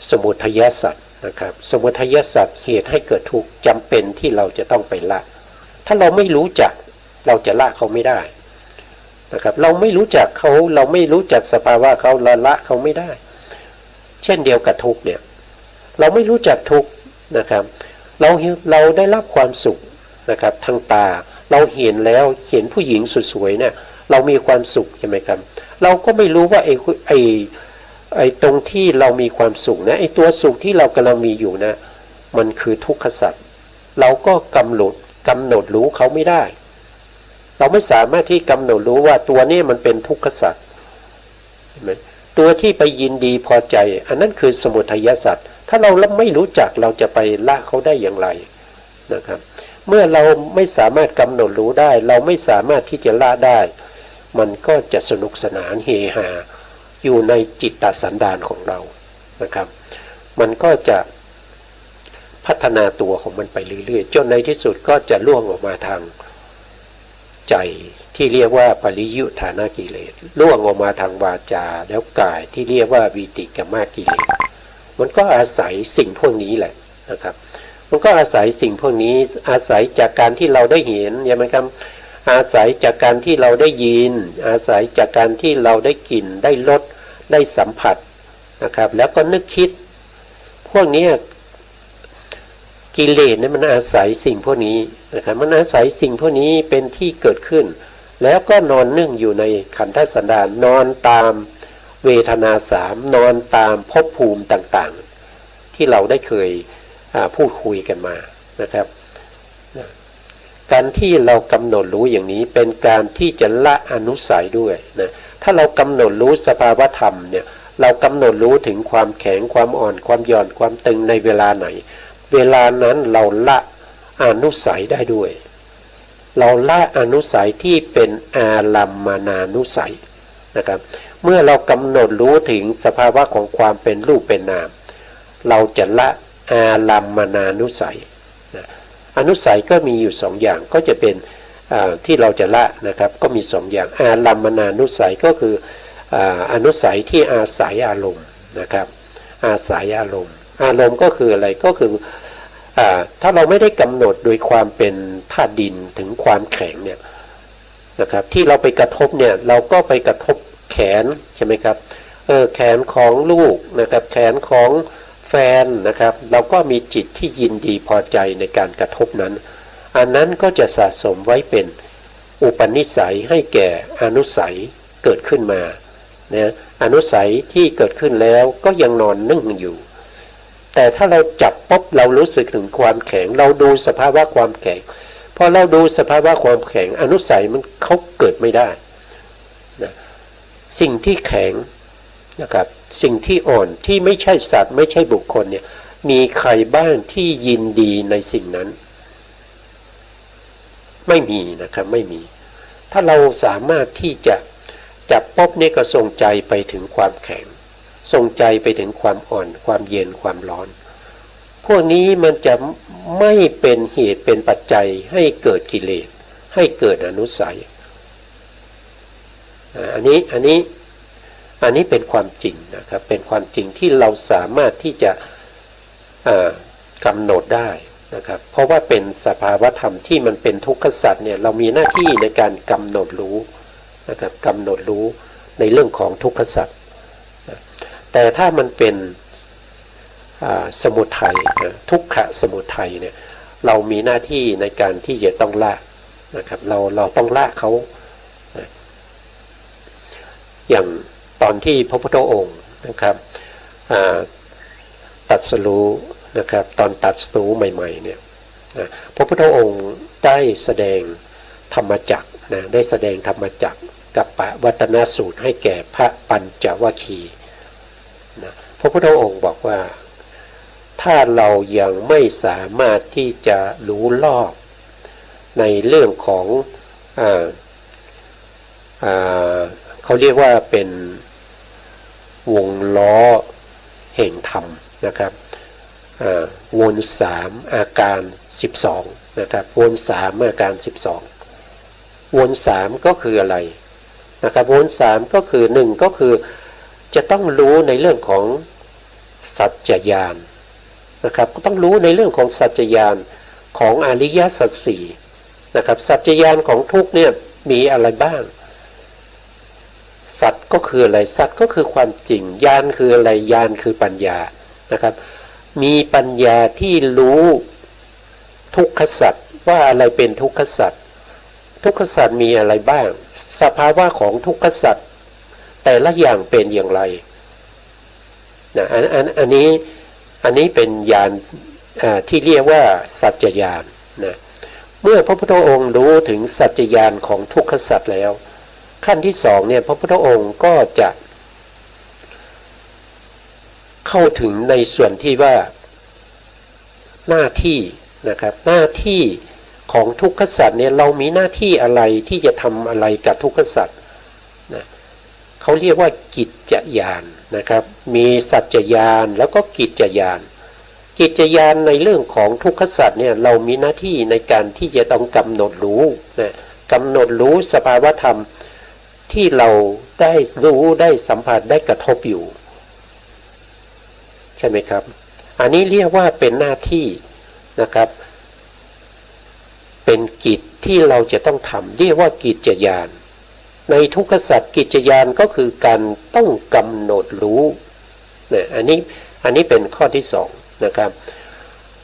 สมุทัยสัจนะครับสมุทัยสัจเหตุให้เกิดทุกข์จำเป็นที่เราจะต้องไปละถ้าเราไม่รู้จักเราจะละเขาไม่ได้นะครับเราไม่รู้จักเขาเราไม่รู้จักสภาวะเขาเราละเขาไม่ได้เช่นเดียวกับทุกข์เนี่ยเราไม่รู้จักทุกข์นะครับเราได้รับความสุขนะครับทางตาเราเห็นแล้วเห็นผู้หญิงสวยๆเนี่ยเรามีความสุขใช่ไหมครับเราก็ไม่รู้ว่าไอ้ตรงที่เรามีความสุขนะไอ้ตัวสุขที่เรากำลังมีอยู่นะมันคือทุกขสัจเราก็กำหนดรู้เขาไม่ได้เราไม่สามารถที่กำหนดรู้ว่าตัวนี้มันเป็นทุกขสัจเห็นไหมตัวที่ไปยินดีพอใจอันนั้นคือสมุทัยสัจถ้าเราไม่รู้จักเราจะไปละเขาได้อย่างไรนะครับเมื่อเราไม่สามารถกำหนดรู้ได้เราไม่สามารถที่จะละได้มันก็จะสนุกสนานเฮฮาอยู่ในจิตตสันดานของเรานะครับมันก็จะพัฒนาตัวของมันไปเรื่อยๆจนในที่สุดก็จะล่วงออกมาทางใจที่เรียกว่าปริยุทธานากิเลสล่วงออกมาทางวาจาแล้วกายที่เรียกว่าวีติกมกิเลสมันก็อาศัยสิ่งพวกนี้แหละนะครับมันก็อาศัยสิ่งพวกนี้อาศัยจากการที่เราได้เห็นใช่ไหมครับอาศัยจากการที่เราได้ยินอาศัยจากการที่เราได้กลิ่นได้รสได้สัมผัสนะครับแล้วก็นึกคิดพวกนี้กิเลสเนี่ยมันอาศัยสิ่งพวกนี้นะครับมันอาศัยสิ่งพวกนี้เป็นที่เกิดขึ้นแล้วก็นอนนึ่งอยู่ในขันธสันดานนอนตามเวทนา3นอนตามภพภูมิต่างๆที่เราได้เคยพูดคุยกันมานะครับการที่เรากำหนดรู้อย่างนี้เป็นการที่จะละอนุสัยด้วยนะถ้าเรากำหนดรู้สภาวธรรมเนี่ยเรากำหนดรู้ถึงความแข็งความอ่อนความหย่อนความตึงในเวลาไหนเวลานั้นเราละ อนุสัยได้ด้วยเราละอนุสัยที่เป็นอารัมมณานุสัยนะครับเมื่อเรากำหนดรู้ถึงสภาวะของความเป็นรูปเป็นนามเราจะละอารัมมณานุสัยนะอนุสัยก็มีอยู่สองอย่างก็จะเป็นที่เราจะละนะครับก็มีสองอย่างอารัมมณานุสัยก็คืออนุสัยที่อาศัยอารมณ์นะครับอาศัยอารมณ์ก็คืออะไรก็คือถ้าเราไม่ได้กำหนดโดยความเป็นธาตุดินถึงความแข็งเนี่ยนะครับที่เราไปกระทบเนี่ยเราก็ไปกระทบแขนใช่ไหมครับแขนของลูกนะครับแขนของแฟนนะครับเราก็มีจิตที่ยินดีพอใจในการกระทบนั้นอันนั้นก็จะสะสมไว้เป็นอุปนิสัยให้แก่อนุสัยเกิดขึ้นมานะอนุสัยที่เกิดขึ้นแล้วก็ยังนอนนิ่งอยู่แต่ถ้าเราจับปุ๊บเรารู้สึกถึงความแข็งเราดูสภาวะความแข็งพอเราดูสภาวะความแข็งอนุสัยมันเขาเกิดไม่ได้นะสิ่งที่แข็งนะครับสิ่งที่อ่อนที่ไม่ใช่สัตว์ไม่ใช่บุคคลเนี่ยมีใครบ้างที่ยินดีในสิ่งนั้นไม่มีนะครับไม่มีถ้าเราสามารถที่จะจับปุ๊บนี่ก็ส่งใจไปถึงความแข็งส่งใจไปถึงความอ่อนความเย็นความร้อนพวกนี้มันจะไม่เป็นเหตุเป็นปัจจัยให้เกิดกิเลสให้เกิดอนุสัยอันนี้เป็นความจริงนะครับเป็นความจริงที่เราสามารถที่จะกำหนดได้นะครับเพราะว่าเป็นสภาวธรรมที่มันเป็นทุกขสัจเนี่ยเรามีหน้าที่ในการกำหนดรู้นะครับกำหนดรู้ในเรื่องของทุกขสัจแต่ถ้ามันเป็นสมุทัยทุกขสมุทัยเนี่ยเรามีหน้าที่ในการที่จะต้องละนะครับเราต้องละเขาอย่างตอนที่พระพุทธองค์นะครับตรัสรู้นะครับตอนตรัสรู้ใหม่ๆเนี่ยพระพุทธองค์ได้แสดงธรรมจักรนะได้แสดงธรรมจักรกับปวัตนสูตรให้แก่พระปัญจวัคคีย์นะพระพุทธองค์บอกว่าถ้าเรายังไม่สามารถที่จะรู้รอบในเรื่องของเขาเรียกว่าเป็นวงล้อแห่งธรรมนะครับวน3อาการ12นะครับวน3อาการ12วน3ก็คืออะไรนะครับวน3ก็คือ1ก็คือจะต้องรู้ในเรื่องของสัจจญาณนะครับก็ต้องรู้ในเรื่องของสัจจญาณของอริยสัจสี่นะครับสัจจญาณของทุกเนี่ยมีอะไรบ้างสัจก็คืออะไรสัจก็คือความจริงญาณคืออะไรญาณคือปัญญานะครับมีปัญญาที่รู้ทุกขสัจว่าอะไรเป็นทุกขสัจทุกขสัจมีอะไรบ้างสภาวะของทุกขสัจแต่ละอย่างเป็นอย่างไรนะอันนี้เป็นญาณที่เรียกว่าสัจจญาณนะเมื่อพระพุทธองค์รู้ถึงสัจจญาณของทุกขสัจแล้วขั้นที่สองเนี่ยพระพุทธองค์ก็จะเข้าถึงในส่วนที่ว่าหน้าที่นะครับหน้าที่ของทุกขสัจเนี่ยเรามีหน้าที่อะไรที่จะทำอะไรกับทุกขสัจนะเขาเรียกว่ากิจจญาณนะครับมีสัจจญาณแล้วก็กิจจญาณกิจจญาณในเรื่องของทุกขสัจเนี่ยเรามีหน้าที่ในการที่จะต้องกำหนดรู้นะกำหนดรู้สภาวธรรมที่เราได้รู้ได้สัมผัสได้กระทบอยู่ใช่ไหมครับอันนี้เรียกว่าเป็นหน้าที่นะครับเป็นกิจที่เราจะต้องทำเรียกว่ากิจญาณในทุกขสัจกิจญาณก็คือการต้องกำหนดรู้เนี่ยอันนี้เป็นข้อที่สองนะครับ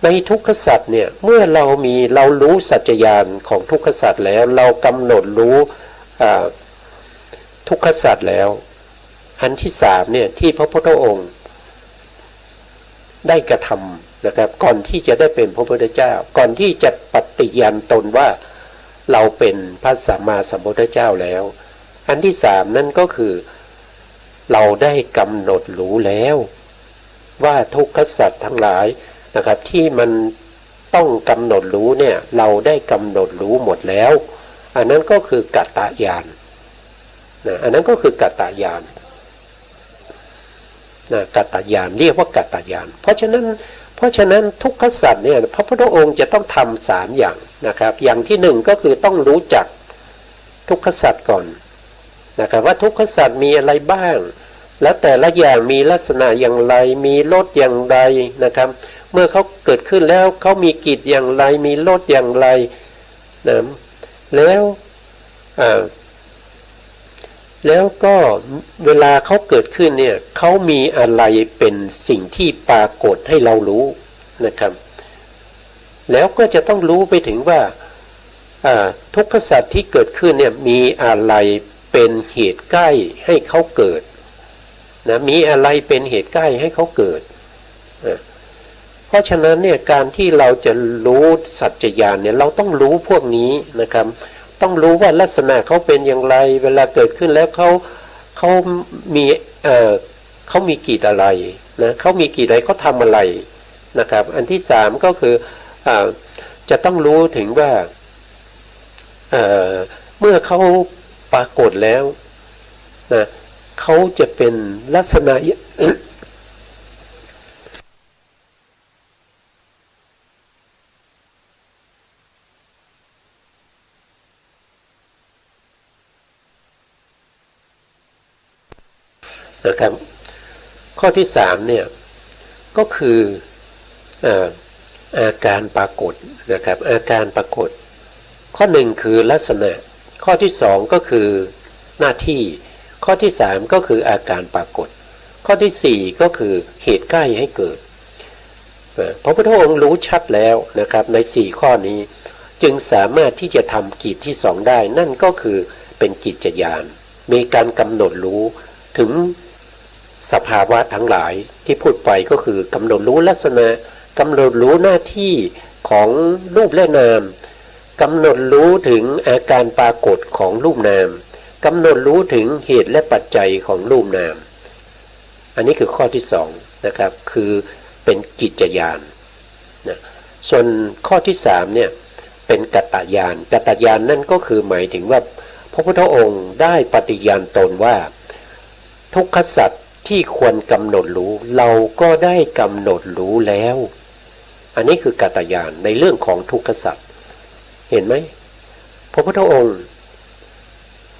ในทุกขสัจเนี่ยเมื่อเรารู้สัจจญาณของทุกขสัจแล้วเรากำหนดรู้ทุกขสัจแล้วอันที่สามเนี่ยที่พระพุทธองค์ได้กระทำนะครับก่อนที่จะได้เป็นพระพุทธเจ้าก่อนที่จะปฏิญาณตนว่าเราเป็นพระสัมมาสัมพุทธเจ้าแล้วอันที่สามนั่นก็คือเราได้กำหนดรู้แล้วว่าทุกขสัจทั้งหลายนะครับที่มัน ต้องกำหนดรู้เนี่ยเราได้กำหนดรู้หมดแล้วอันนั้นก็คือกัตตญาณนะอันนั้นก็คือกัตตญาณนะกัตตญาณเรียกว่ากัตตญาณเพราะฉะนั้นทุกขสัจเนี่ยพระพุทธองค์จะต้องทำ3อย่างนะครับอย่างที่1ก็คือต้องรู้จักทุกขสัจก่อนนะครับว่าทุกขสัจมีอะไรบ้างแล้วแต่ละอย่างมีลักษณะอย่างไรมีลดอย่างไรนะครับเมื่อเขาเกิดขึ้นแล้วเขามีกิจอย่างไรมีลดอย่างไรนะแล้วก็เวลาเขาเกิดขึ้นเนี่ยเขามีอะไรเป็นสิ่งที่ปรากฏให้เรารู้นะครับแล้วก็จะต้องรู้ไปถึงว่าทุกขสัจที่เกิดขึ้นเนี่ยมีอะไรเป็นเหตุใกล้ให้เขาเกิดนะมีอะไรเป็นเหตุใกล้ให้เขาเกิดเพราะฉะนั้นเนี่ยการที่เราจะรู้สัจจญาณเนี่ยเราต้องรู้พวกนี้นะครับต้องรู้ว่าลักษณะเขาเป็นอย่างไรเวลาเกิดขึ้นแล้วเขามีกิจอะไรนะเขามีกิจอะไรเขาทำอะไรนะครับอันที่3ก็คือจะต้องรู้ถึงว่าเมื่อเขาปรากฏแล้วนะเขาจะเป็นลักษณะนะครับข้อที่3เนี่ยก็คืออาการปรากฏนะครับอาการปรากฏข้อ1คือลักษณะข้อที่2ก็คือหน้าที่ข้อที่3ก็คืออาการปรากฏข้อที่4ก็คือเหตุใกล้ให้เกิดพระพุทธองค์รู้ชัดแล้วนะครับใน4ข้อนี้จึงสามารถที่จะทำกิจที่2ได้นั่นก็คือเป็นกิจญาณมีการกำหนดรู้ถึงสภาวะทั้งหลายที่พูดไปก็คือกำหนดรู้ลักษณะกำหนดรู้หน้าที่ของรูปและนามกำหนดรู้ถึงอาการปรากฏของรูปนามกำหนดรู้ถึงเหตุและปัจจัยของรูปนามอันนี้คือข้อที่2นะครับคือเป็นกิจญาณนะส่วนข้อที่3เนี่ยเป็นกัตตญาณกัตตญาณนั่นก็คือหมายถึงว่าพระพุทธองค์ได้ปฏิญาณตนว่าทุกขสัจที่ควรกำหนดรู้เราก็ได้กำหนดรู้แล้วอันนี้คือกัตตญาณในเรื่องของทุกขสัจเห็นไหมพระพุทธองค์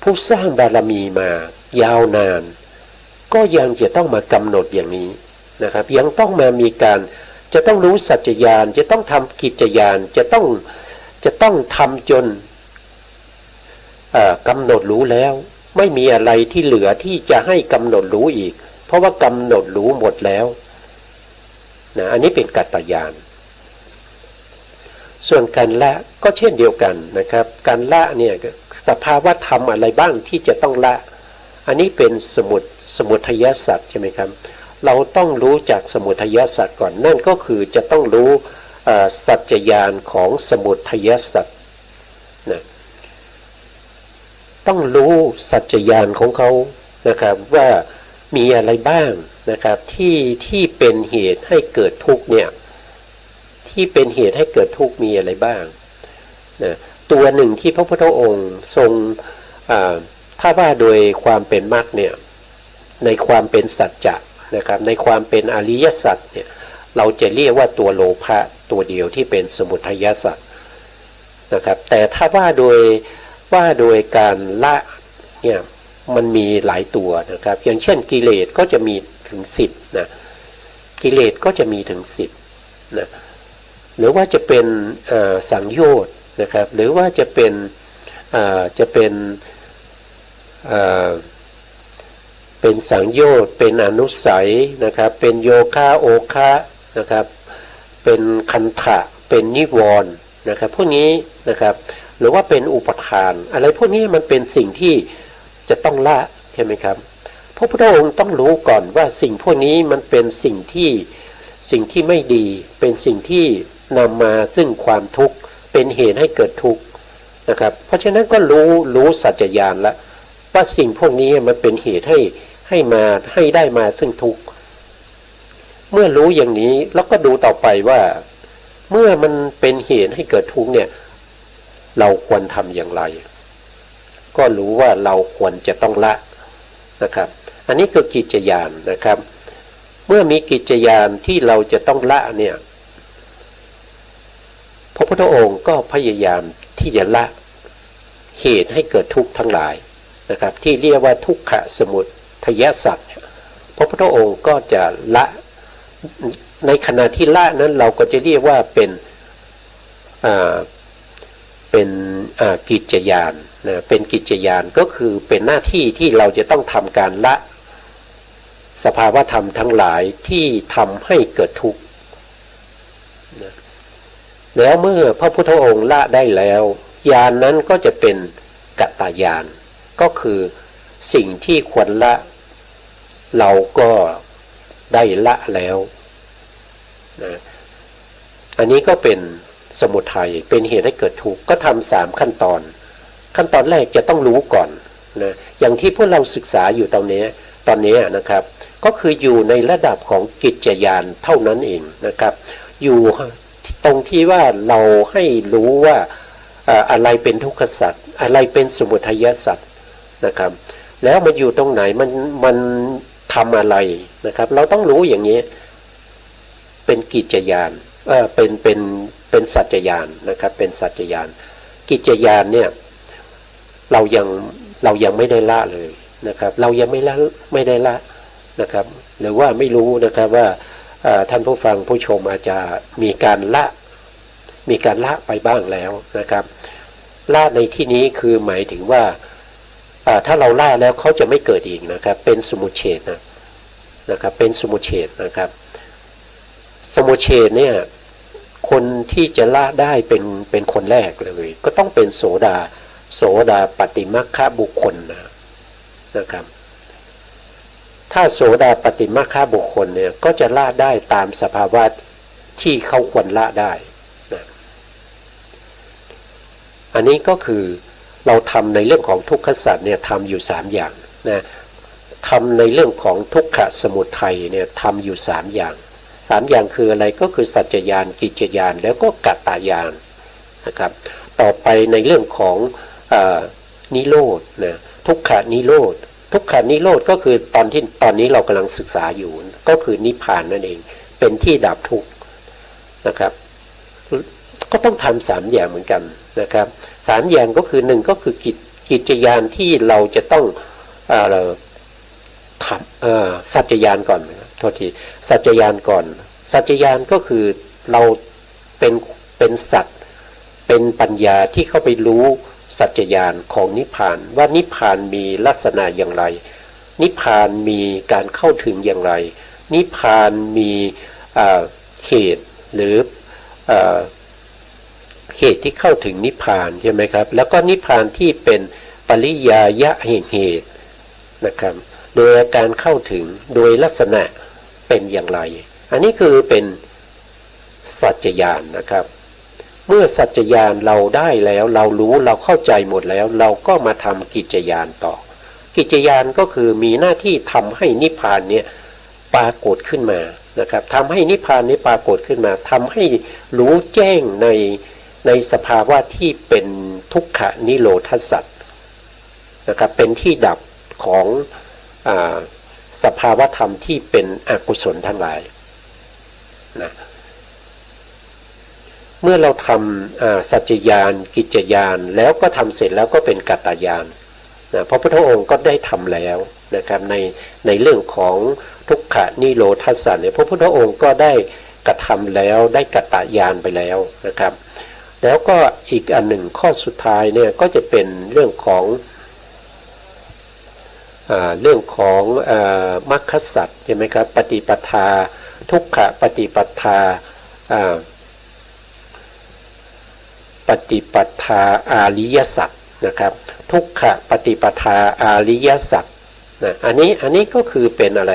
ผู้สร้างบารมีมายาวนานก็ยังจะต้องมากำหนดอย่างนี้นะครับยังต้องมามีการจะต้องรู้สัจจญาณจะต้องทำกิจญาณจะต้องทำจนกำหนดรู้แล้วไม่มีอะไรที่เหลือที่จะให้กำหนดรู้อีกเพราะว่ากำหนดรู้หมดแล้วนะอันนี้เป็นกัตตญาณส่วนการละก็เช่นเดียวกันนะครับการละเนี่ยสภาวะธรรมอะไรบ้างที่จะต้องละอันนี้เป็นสมุทัยสัจใช่ไหมครับเราต้องรู้จากสมุทัยสัจก่อนนั่นก็คือจะต้องรู้สัจจญาณของสมุทัยสัจนะต้องรู้สัจจญาณของเขานะครับว่ามีอะไรบ้างนะครับที่เป็นเหตุให้เกิดทุกข์เนี่ยที่เป็นเหตุให้เกิดทุกข์มีอะไรบ้างนะตัวหนึ่งที่พระพุทธองค์ทรงถ้าว่าโดยความเป็นมรรคเนี่ยในความเป็นสัจจะนะครับในความเป็นอริยสัจเนี่ยเราจะเรียกว่าตัวโลภะตัวเดียวที่เป็นสมุทัยสัจนะครับแต่ถ้าว่าโดยการละเนี่ยมันมีหลายตัวนะครับอย่างเช่นกิเลสก็จะมีถึง10นะกิเลสก็จะมีถึง10นะหรือว่าจะเป็นสังโยชน์นะครับหรือว่าจะเป็นสังโยชน์เป็นอนุสัยนะครับเป็นโยคะโอคะนะครับเป็นคันธะเป็นนิวรณ์นะครับพวกนี้นะครับหรือว่าเป็นอุปทานอะไรพวกนี้มันเป็นสิ่งที่จะต้องละใช่ไหมครับพระพุทธองค์ต้องรู้ก่อนว่าสิ่งพวกนี้มันเป็นสิ่งที่ไม่ดีเป็นสิ่งที่นำมาซึ่งความทุกข์เป็นเหตุให้เกิดทุกข์นะครับเพราะฉะนั้นก็รู้สัจจญาณแล้วว่าสิ่งพวกนี้มันเป็นเหตุให้ได้มาซึ่งทุกข์เมื่อรู้อย่างนี้แล้วก็ดูต่อไปว่า เมื่อมันเป็นเหตุให้เกิดทุกข์เนี่ยเราควรทำอย่างไรก็รู้ว่าเราควรจะต้องละนะครับอันนี้คือกิจญาณนะครับเมื่อมีกิจญาณที่เราจะต้องละเนี่ยพระพุทธองค์ก็พยายามที่จะละเหตุให้เกิดทุกข์ทั้งหลายนะครับที่เรียกว่าทุกขสมุทัยสัตว์พระพุทธองค์ก็จะละในขณะที่ละนั้นเราก็จะเรียกว่าเป็นกิจญาณนะเป็นกิจญาณก็คือเป็นหน้าที่ที่เราจะต้องทำการละสภาวธรรมทั้งหลายที่ทำให้เกิดทุกข์นะแล้วเมื่อพระพุทธองค์ละได้แล้วญาณนั้นก็จะเป็นกัตตญาณก็คือสิ่งที่ควรละเราก็ได้ละแล้วนะอันนี้ก็เป็นสมุทัยเป็นเหตุให้เกิดทุกข์ก็ทำ3ขั้นตอนขั้นตอนแรกจะต้องรู้ก่อนนะอย่างที่พวกเราศึกษาอยู่ตอนนี้นะครับก็คืออยู่ในระดับของกิจญาณเท่านั้นเองนะครับอยู่ตรงที่ว่าเราให้รู้ว่าอะไรเป็นทุกขสัจอะไรเป็นสมุทัยสัจนะครับแล้วมันอยู่ตรงไหนมันทำอะไรนะครับเราต้องรู้อย่างนี้เป็นกิจญาณเป็นสัจจญาณนะครับเป็นสัจจญาณกิจญาณเนี่ยเรายังไม่ได้ละเลยนะครับเรายังไม่ได้ละนะครับหรือว่าไม่รู้นะครับว่าท่านผู้ฟังผู้ชมอาจจะมีการละไปบ้างแล้วนะครับละในที่นี้คือหมายถึงว่าถ้าเราละแล้วเขาจะไม่เกิดอีกนะครับเป็นสมุเฉทนะครับเป็นสมุเฉทนะครับสมุเฉทเนี่ยคนที่จะละได้เป็นคนแรกเลยก็ต้องเป็นโสดาปฏิมัคคะบุคคลนะครับถ้าโสดาปฏิมัคคะบุคคลเนี่ยก็จะละได้ตามสภาวะที่เขาควรละได้นะอันนี้ก็คือเราทำในเรื่องของทุกขสัจเนี่ยทำอยู่3อย่างนะทำในเรื่องของทุกขสมุทัยเนี่ยทำอยู่3อย่างคืออะไรก็คือสัจจญาณกิจญาณแล้วก็กัตตญาณนะครับต่อไปในเรื่องของนิโรธนะทุกขานิโรธก็คือตอนนี้เรากำลังศึกษาอยู่ก็คือนิพพานนั่นเองเป็นที่ดับทุกข์นะครับก็ต้องทำ3อย่างเหมือนกันนะครับ3อย่างก็คือ1ก็คือกิจญาณที่เราจะต้องสัจจญาณก่อนโทษทีสัจจญาณก่อนสัจจญาณก็คือเราเป็นสัตว์เป็นปัญญาที่เข้าไปรู้สัจจญาณของนิพพานว่านิพพานมีลักษณะอย่างไรนิพพานมีการเข้าถึงอย่างไรนิพพานมีเหตุหรือเหตุที่เข้าถึงนิพพานใช่ไหมครับแล้วก็นิพพานที่เป็นปริยายะแห่งเหตุนะครับโดยการเข้าถึงโดยลักษณะเป็นอย่างไรอันนี้คือเป็นสัจจญาณนะครับเมื่อสัจจญาณเราได้แล้วเรารู้เราเข้าใจหมดแล้วเราก็มาทำกิจญาณต่อกิจญาณก็คือมีหน้าที่ทำให้นิพพานเนี่ยปรากฏขึ้นมานะครับทำให้นิพพานนี้ปรากฏขึ้นมาทำให้รู้แจ้งในสภาวะที่เป็นทุกขนิโรธสัจนะครับเป็นที่ดับของสภาวธรรมที่เป็นอกุศลทั้งหลายนะเมื่อเราทำสัจจญาณกิจญาณแล้วก็ทำเสร็จแล้วก็เป็นกัตตญาณนะพระพุทธองค์ก็ได้ทำแล้วนะครับในเรื่องของทุกขนิโรธสัจเนี่ยพระพุทธองค์ก็ได้กระทำแล้วได้กัตตญาณไปแล้วนะครับแล้วก็อีกอันหนึ่งข้อสุดท้ายเนี่ยก็จะเป็นเรื่องของมรรคสัจใช่ไหมครับปฏิปทาทุกขปฏิปทาอาริยสัจนะครับทุกขปฏิปทาอาริยสัจนะอันนี้ก็คือเป็นอะไร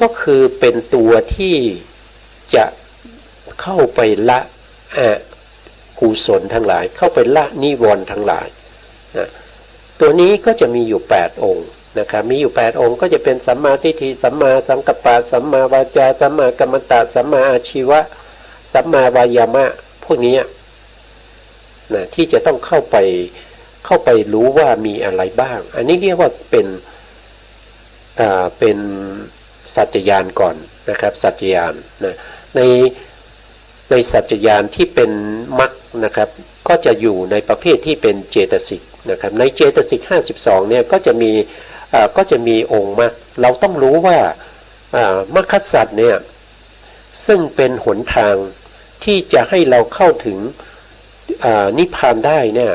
ก็คือเป็นตัวที่จะเข้าไปละกุศลทั้งหลายเข้าไปละนิวรณ์ทั้งหลายนะตัวนี้ก็จะมีอยู่8องค์นะครับมีอยู่8องค์ก็จะเป็นสัมมาทิฏฐิสัมมาสังกัปปะสัมมาวาจาสัมมากัมมันตะสัมมาอาชีวะ สัมมาวายามะพวกนี้นะที่จะต้องเข้าไปรู้ว่ามีอะไรบ้างอันนี้เรียกว่าเป็นสัจจญาณก่อนนะครับสัจจญาณนะในสัจจญาณที่เป็นมรรคนะครับก็จะอยู่ในประเภทที่เป็นเจตสิกนะครับในเจตสิก52เนี่ยก็จะมีองค์มรรคเราต้องรู้ว่ามรรคสัจเนี่ยซึ่งเป็นหนทางที่จะให้เราเข้าถึงนิพพานได้เนี่ย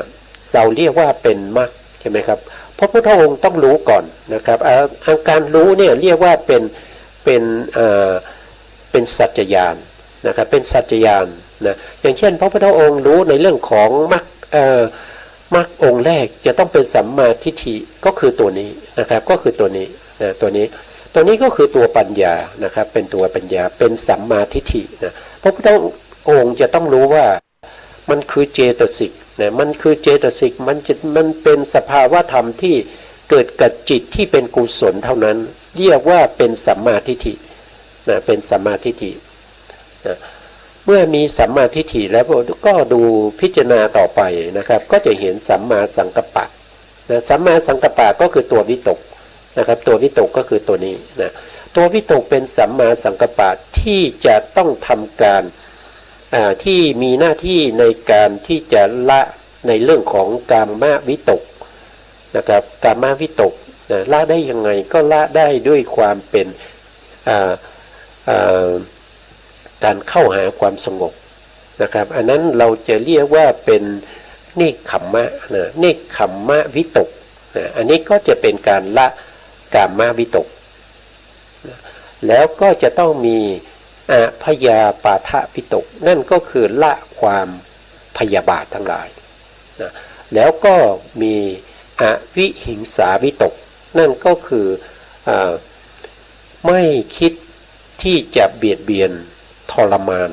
เราเรียกว่าเป็นมรรคใช่ไหมครับพระพุทธองค์ต้องรู้ก่อนนะครับอาการรู้เนี่ยเรียกว่าเป็นสัจจญาณนะครับเป็นสัจจญาณนะอย่างเช่นพระพุทธองค์รู้ในเรื่องของมรรคองค์แรกจะต้องเป็นสัมมาทิฏฐิก็คือตัวนี้นะครับก็คือตัวนี้นะตัวนี้ก็คือตัวปัญญานะครับเป็นตัวปัญญาเป็นสัมมาทิฏฐินะพระพุทธองค์จะต้องรู้ว่ามันคือเจตสิกนะมันคือเจตสิกมันเป็นสภาวะธรรมที่เกิดกับจิตที่เป็นกุศลเท่านั้นเรียกว่าเป็นสัมมาทิฏฐินะเป็นสัมมาทิฏฐินะเมื่อมีสัมมาทิฏฐิแล้วก็ดูพิจารณาต่อไปนะครับก็จะเห็นสัมมาสังกัปปะนะสัมมาสังกัปปะก็คือตัววิตกนะครับตัววิตกก็คือตัวนี้นะตัววิตกเป็นสัมมาสังกัปปะที่จะต้องทำการที่มีหน้าที่ในการที่จะละในเรื่องของกามวิตกนะครับกามวิตกนะละได้ยังไงก็ละได้ด้วยความเป็นการเข้าหาความสงบนะครับอันนั้นเราจะเรียกว่าเป็นเนคขมมะนะเนคขมมะวิตกนะอันนี้ก็จะเป็นการละกามวิตกนะแล้วก็จะต้องมีพยาปาทะวิตกนั่นก็คือละความพยาบาททั้งหลายนะแล้วก็มีอวิหิงสาวิตกนั่นก็คือไม่คิดที่จะเบียดเบียนทรมาน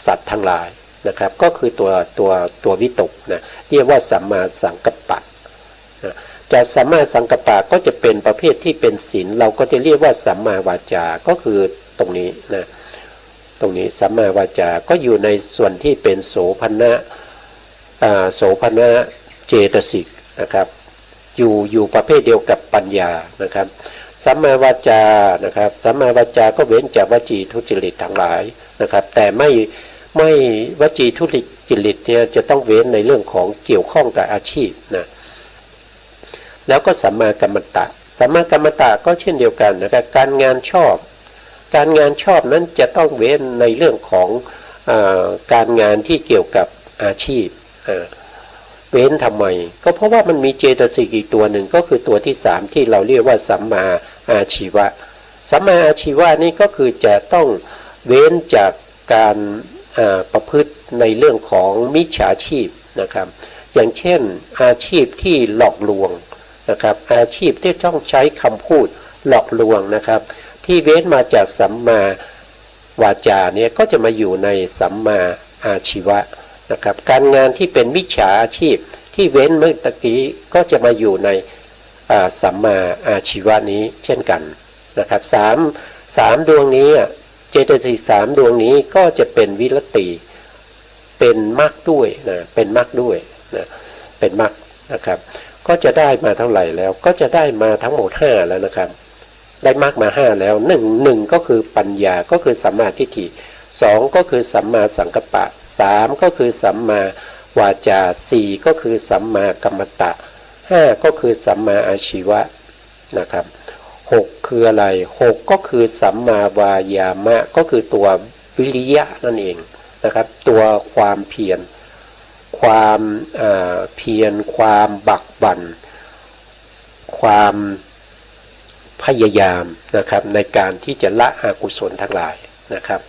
สัตว์ทั้งหลายนะครับก็คือตัววิตกนะเรียกว่าสัมมาสังกัปปะนะจากสัมมาสังกัปปะก็จะเป็นประเภทที่เป็นศีลเราก็จะเรียกว่าสัมมาวาจาก็คือตรงนี้นะตรงนี้สัมมาวาจาก็อยู่ในส่วนที่เป็นโสภณะเจตสิกนะครับอยู่ประเภทเดียวกับปัญญานะครับสัมมาวาจานะครับสัมมาวาจาก็เว้นจากวจีทุจริตทั้งหลายนะครับแต่ไม่วจีทุจริตเนี่ยจะต้องเว้นในเรื่องของเกี่ยวข้องกับอาชีพนะแล้วก็สัมมากัมมันตะสัมมากัมมันตะก็เช่นเดียวกันนะครับการงานชอบนั้นจะต้องเว้นในเรื่องของการงานที่เกี่ยวกับอาชีพเว้นทำไมก็เพราะว่ามันมีเจตสิกอีกตัวหนึ่งก็คือตัวที่3ที่เราเรียกว่าสัมมาอาชีวะสัมมาอาชีวะนี่ก็คือจะต้องเว้นจากการประพฤติในเรื่องของมิจฉาชีพนะครับอย่างเช่นอาชีพที่หลอกลวงนะครับอาชีพที่ต้องใช้คำพูดหลอกลวงนะครับที่เว้นมาจากสัมมาวาจาเนี่ยก็จะมาอยู่ในสัมมาอาชีวะนะครับการงานที่เป็นมิจฉาอาชีพที่เว้นเมื่อตะกี้ก็จะมาอยู่ในสัมมาอาชีวะนี้เช่นกันนะครับสามดวงนี้เจตสิก3ดวงนี้ก็จะเป็นวิรติเป็นมรรคด้วยนะเป็นมรรคด้วยนะเป็นมรรคนะครับก็จะได้มาเท่าไหร่แล้วก็จะได้มาทั้งหมด5แล้วนะครับได้มรรคมา5แล้ว1ก็คือปัญญาก็คือสัมมาทิฏฐิ2ก็คือสัมมาสังกัปปะ3ก็คือสัมมาวาจา4ก็คือสัมมากัมมันตะ5ก็คือสัมมาอาชีวะนะครับ6คืออะไร6ก็คือสัมมาวายามะก็คือตัววิริยะนั่นเองนะครับตัวความเพียรความบักบั่นความพยายามนะครับในการที่จะละอกุศลทั้งหลายนะครับ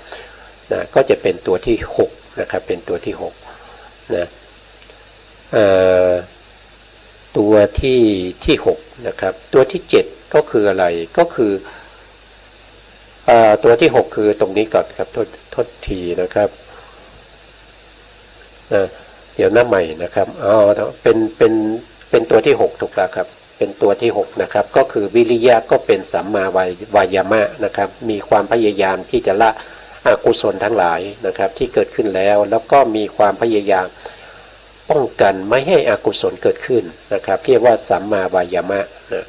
นะก็จะเป็นตัวที่6นะครับเป็นตัวที่6นะตัวที่6นะครับตัวที่7ก็คืออะไรก็คือตัวที่6คือตรงนี้ก่อนครับโทษทีนะครับเดี๋ยวหน้าใหม่นะครับเป็นตัวที่6ถูกแล้วครับเป็นตัวที่6นะครับก็คือวิริยะก็เป็นสัมมาวายามะนะครับมีความพยายามที่จะละ กุศลทั้งหลายนะครับที่เกิดขึ้นแล้วแล้วก็มีความพยายามป้องกันไม่ให้อกุศลเกิดขึ้นนะครับเรียกว่าสัมมาวายามะนะ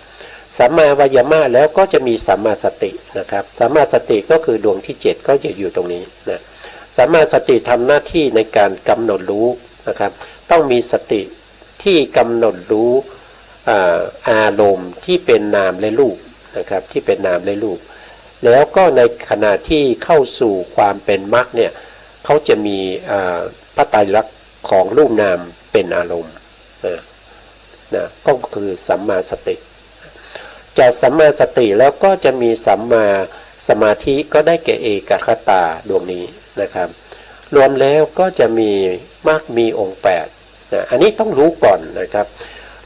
สัมมาวายามะแล้วก็จะมีสัมมาสตินะครับสัมมาสติก็คือดวงที่7ก็จะอยู่ตรงนี้นะสัมมาสติทำหน้าที่ในการกำหนดรู้นะครับต้องมีสติที่กำหนดรู้อารมณ์ที่เป็นนามและรูปนะครับที่เป็นนามและรูปแล้วก็ในขณะที่เข้าสู่ความเป็นมรรคเนี่ยเขาจะมีพระไตรลักษณ์ของรูปนามเป็นอารมณ์นะก็คือสัมมาสติจากสัมมาสติแล้วก็จะมีสัมมาสมาธิก็ได้แก่เอกคตาดวงนี้นะครับรวมแล้วก็จะมีมรรคมีองค์8นะอันนี้ต้องรู้ก่อนนะครับ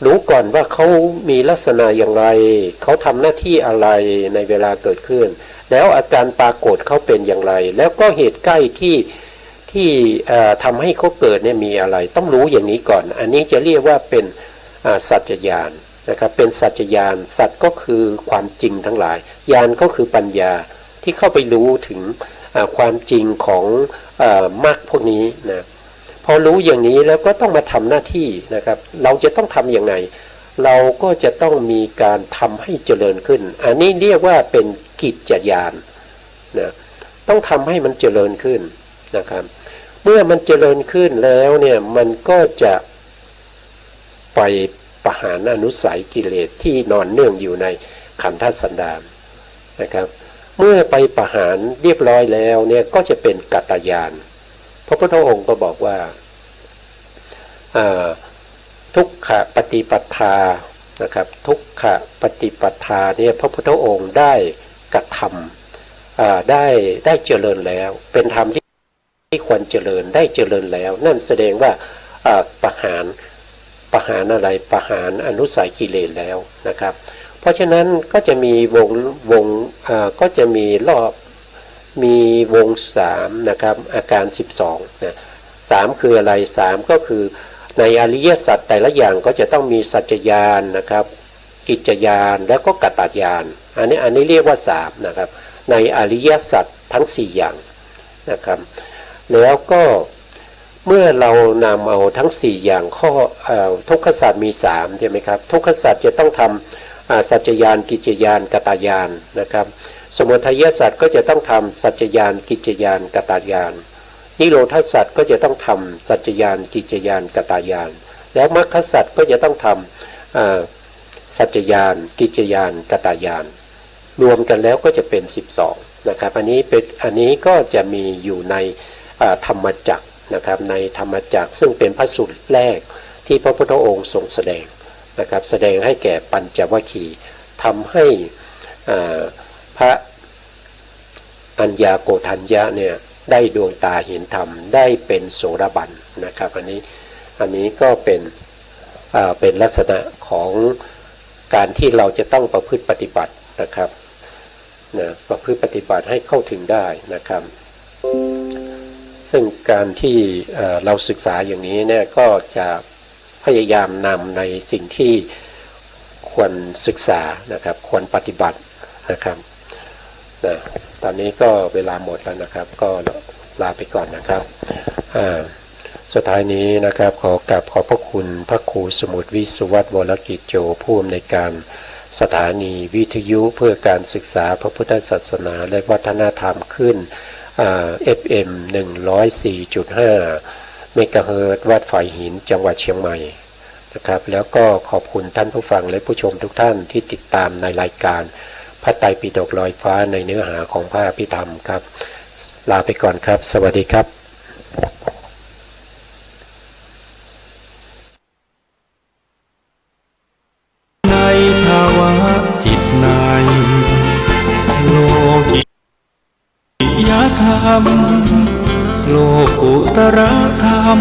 รู้ก่อนว่าเขามีลักษณะอย่างไรเขาทำหน้าที่อะไรในเวลาเกิดขึ้นแล้วอาการปรากฏเขาเป็นอย่างไรแล้วก็เหตุใกล้ที่ทำให้เขาเกิดเนี่ยมีอะไรต้องรู้อย่างนี้ก่อนอันนี้จะเรียกว่าเป็นสัจญาณนะครับเป็นสัจญาณสัจก็คือความจริงทั้งหลายญาณก็คือปัญญาที่เข้าไปรู้ถึงความจริงของมรรคพวกนี้นะพอรู้อย่างนี้แล้วก็ต้องมาทำหน้าที่นะครับเราจะต้องทำอย่างไรเราก็จะต้องมีการทำให้เจริญขึ้นอันนี้เรียกว่าเป็นกิจญาณนะต้องทำให้มันเจริญขึ้นนะครับเมื่อมันเจริญขึ้นแล้วเนี่ยมันก็จะไปประหารอนุสัยกิเลสที่นอนเนื่องอยู่ในขันธสันดานนะครับเมื่อไปประหารเรียบร้อยแล้วเนี่ยก็จะเป็นกัตตญาณพระพุทธองค์ก็บอกว่าทุกขปฏิปทานะครับทุกขปฏิปทาเนี่ยพระพุทธองค์ได้กระทำได้เจริญแล้วเป็นธรรมที่ควรเจริญได้เจริญแล้วนั่นแสดงว่าประหารอะไรประหารอนุสัยกิเลสแล้วนะครับเพราะฉะนั้นก็จะมีวงก็จะมีรอบมีวง3นะครับอาการ12นะ3คืออะไร3ก็คือในอริยสัจแต่ละอย่างก็จะต้องมีสัจญาณนะครับกิจญาณแล้วก็กัตตญาณอันนี้เรียกว่า3นะครับในอริยสัจทั้ง4อย่างนะครับแล้วก็เมื่อเรานำเอาทั้ง4อย่างข้อทุกขสัจมี3ใช่ไหมครับทุกขสัจจะต้องทำสัจจญาณกิจญาณกัตตญาณนะครับสมุทัยสัจก็จะต้องทำสัจจญาณกิจญาณกัตตญาณนิโรธสัจก็จะต้องทำสัจจญาณกิจญาณกัตตญาณแล้วมรรคสัจก็จะต้องทำสัจจญาณกิจญาณกัตตญาณรวมกันแล้วก็จะเป็น12นะครับอันนี้ก็จะมีอยู่ในธรรมจักรนะครับในธรรมจักรซึ่งเป็นพระสูตรแรกที่พระพุทธองค์ทรงแสดงนะครับแสดงให้แก่ปัญจวัคคีย์ทำให้พระอัญญาโกฏัญญะเนี่ยได้ดวงตาเห็นธรรมได้เป็นโสดาบันนะครับอันนี้ก็เป็นลักษณะของการที่เราจะต้องประพฤติปฏิบัตินะครับนะประพฤติปฏิบัติให้เข้าถึงได้นะครับซึ่งการที่เราศึกษาอย่างนี้เนี่ยก็จะพยายามนำในสิ่งที่ควรศึกษานะครับควรปฏิบัตินะครับนะตอนนี้ก็เวลาหมดแล้วนะครับก็ลาไปก่อนนะครับสุดท้ายนี้นะครับขอกราบขอบพระคุณพระครูสมุทรวิสุวัฒน์วรกิจโจผู้อำนวยการสถานีวิทยุเพื่อการศึกษาพระพุทธศาสนาและวัฒนธรรมขึ้นFM 104.5 เมกะเฮิรตซ์วัดฝายหินจังหวัดเชียงใหม่นะครับแล้วก็ขอบคุณท่านผู้ฟังและผู้ชมทุกท่านที่ติดตามในรายการพระไตรปิฎกลอยฟ้าในเนื้อหาของพระอภิธรรมครับลาไปก่อนครับสวัสดีครับในภาวะจิตในโลกิยธรรมโลกุตรธรรม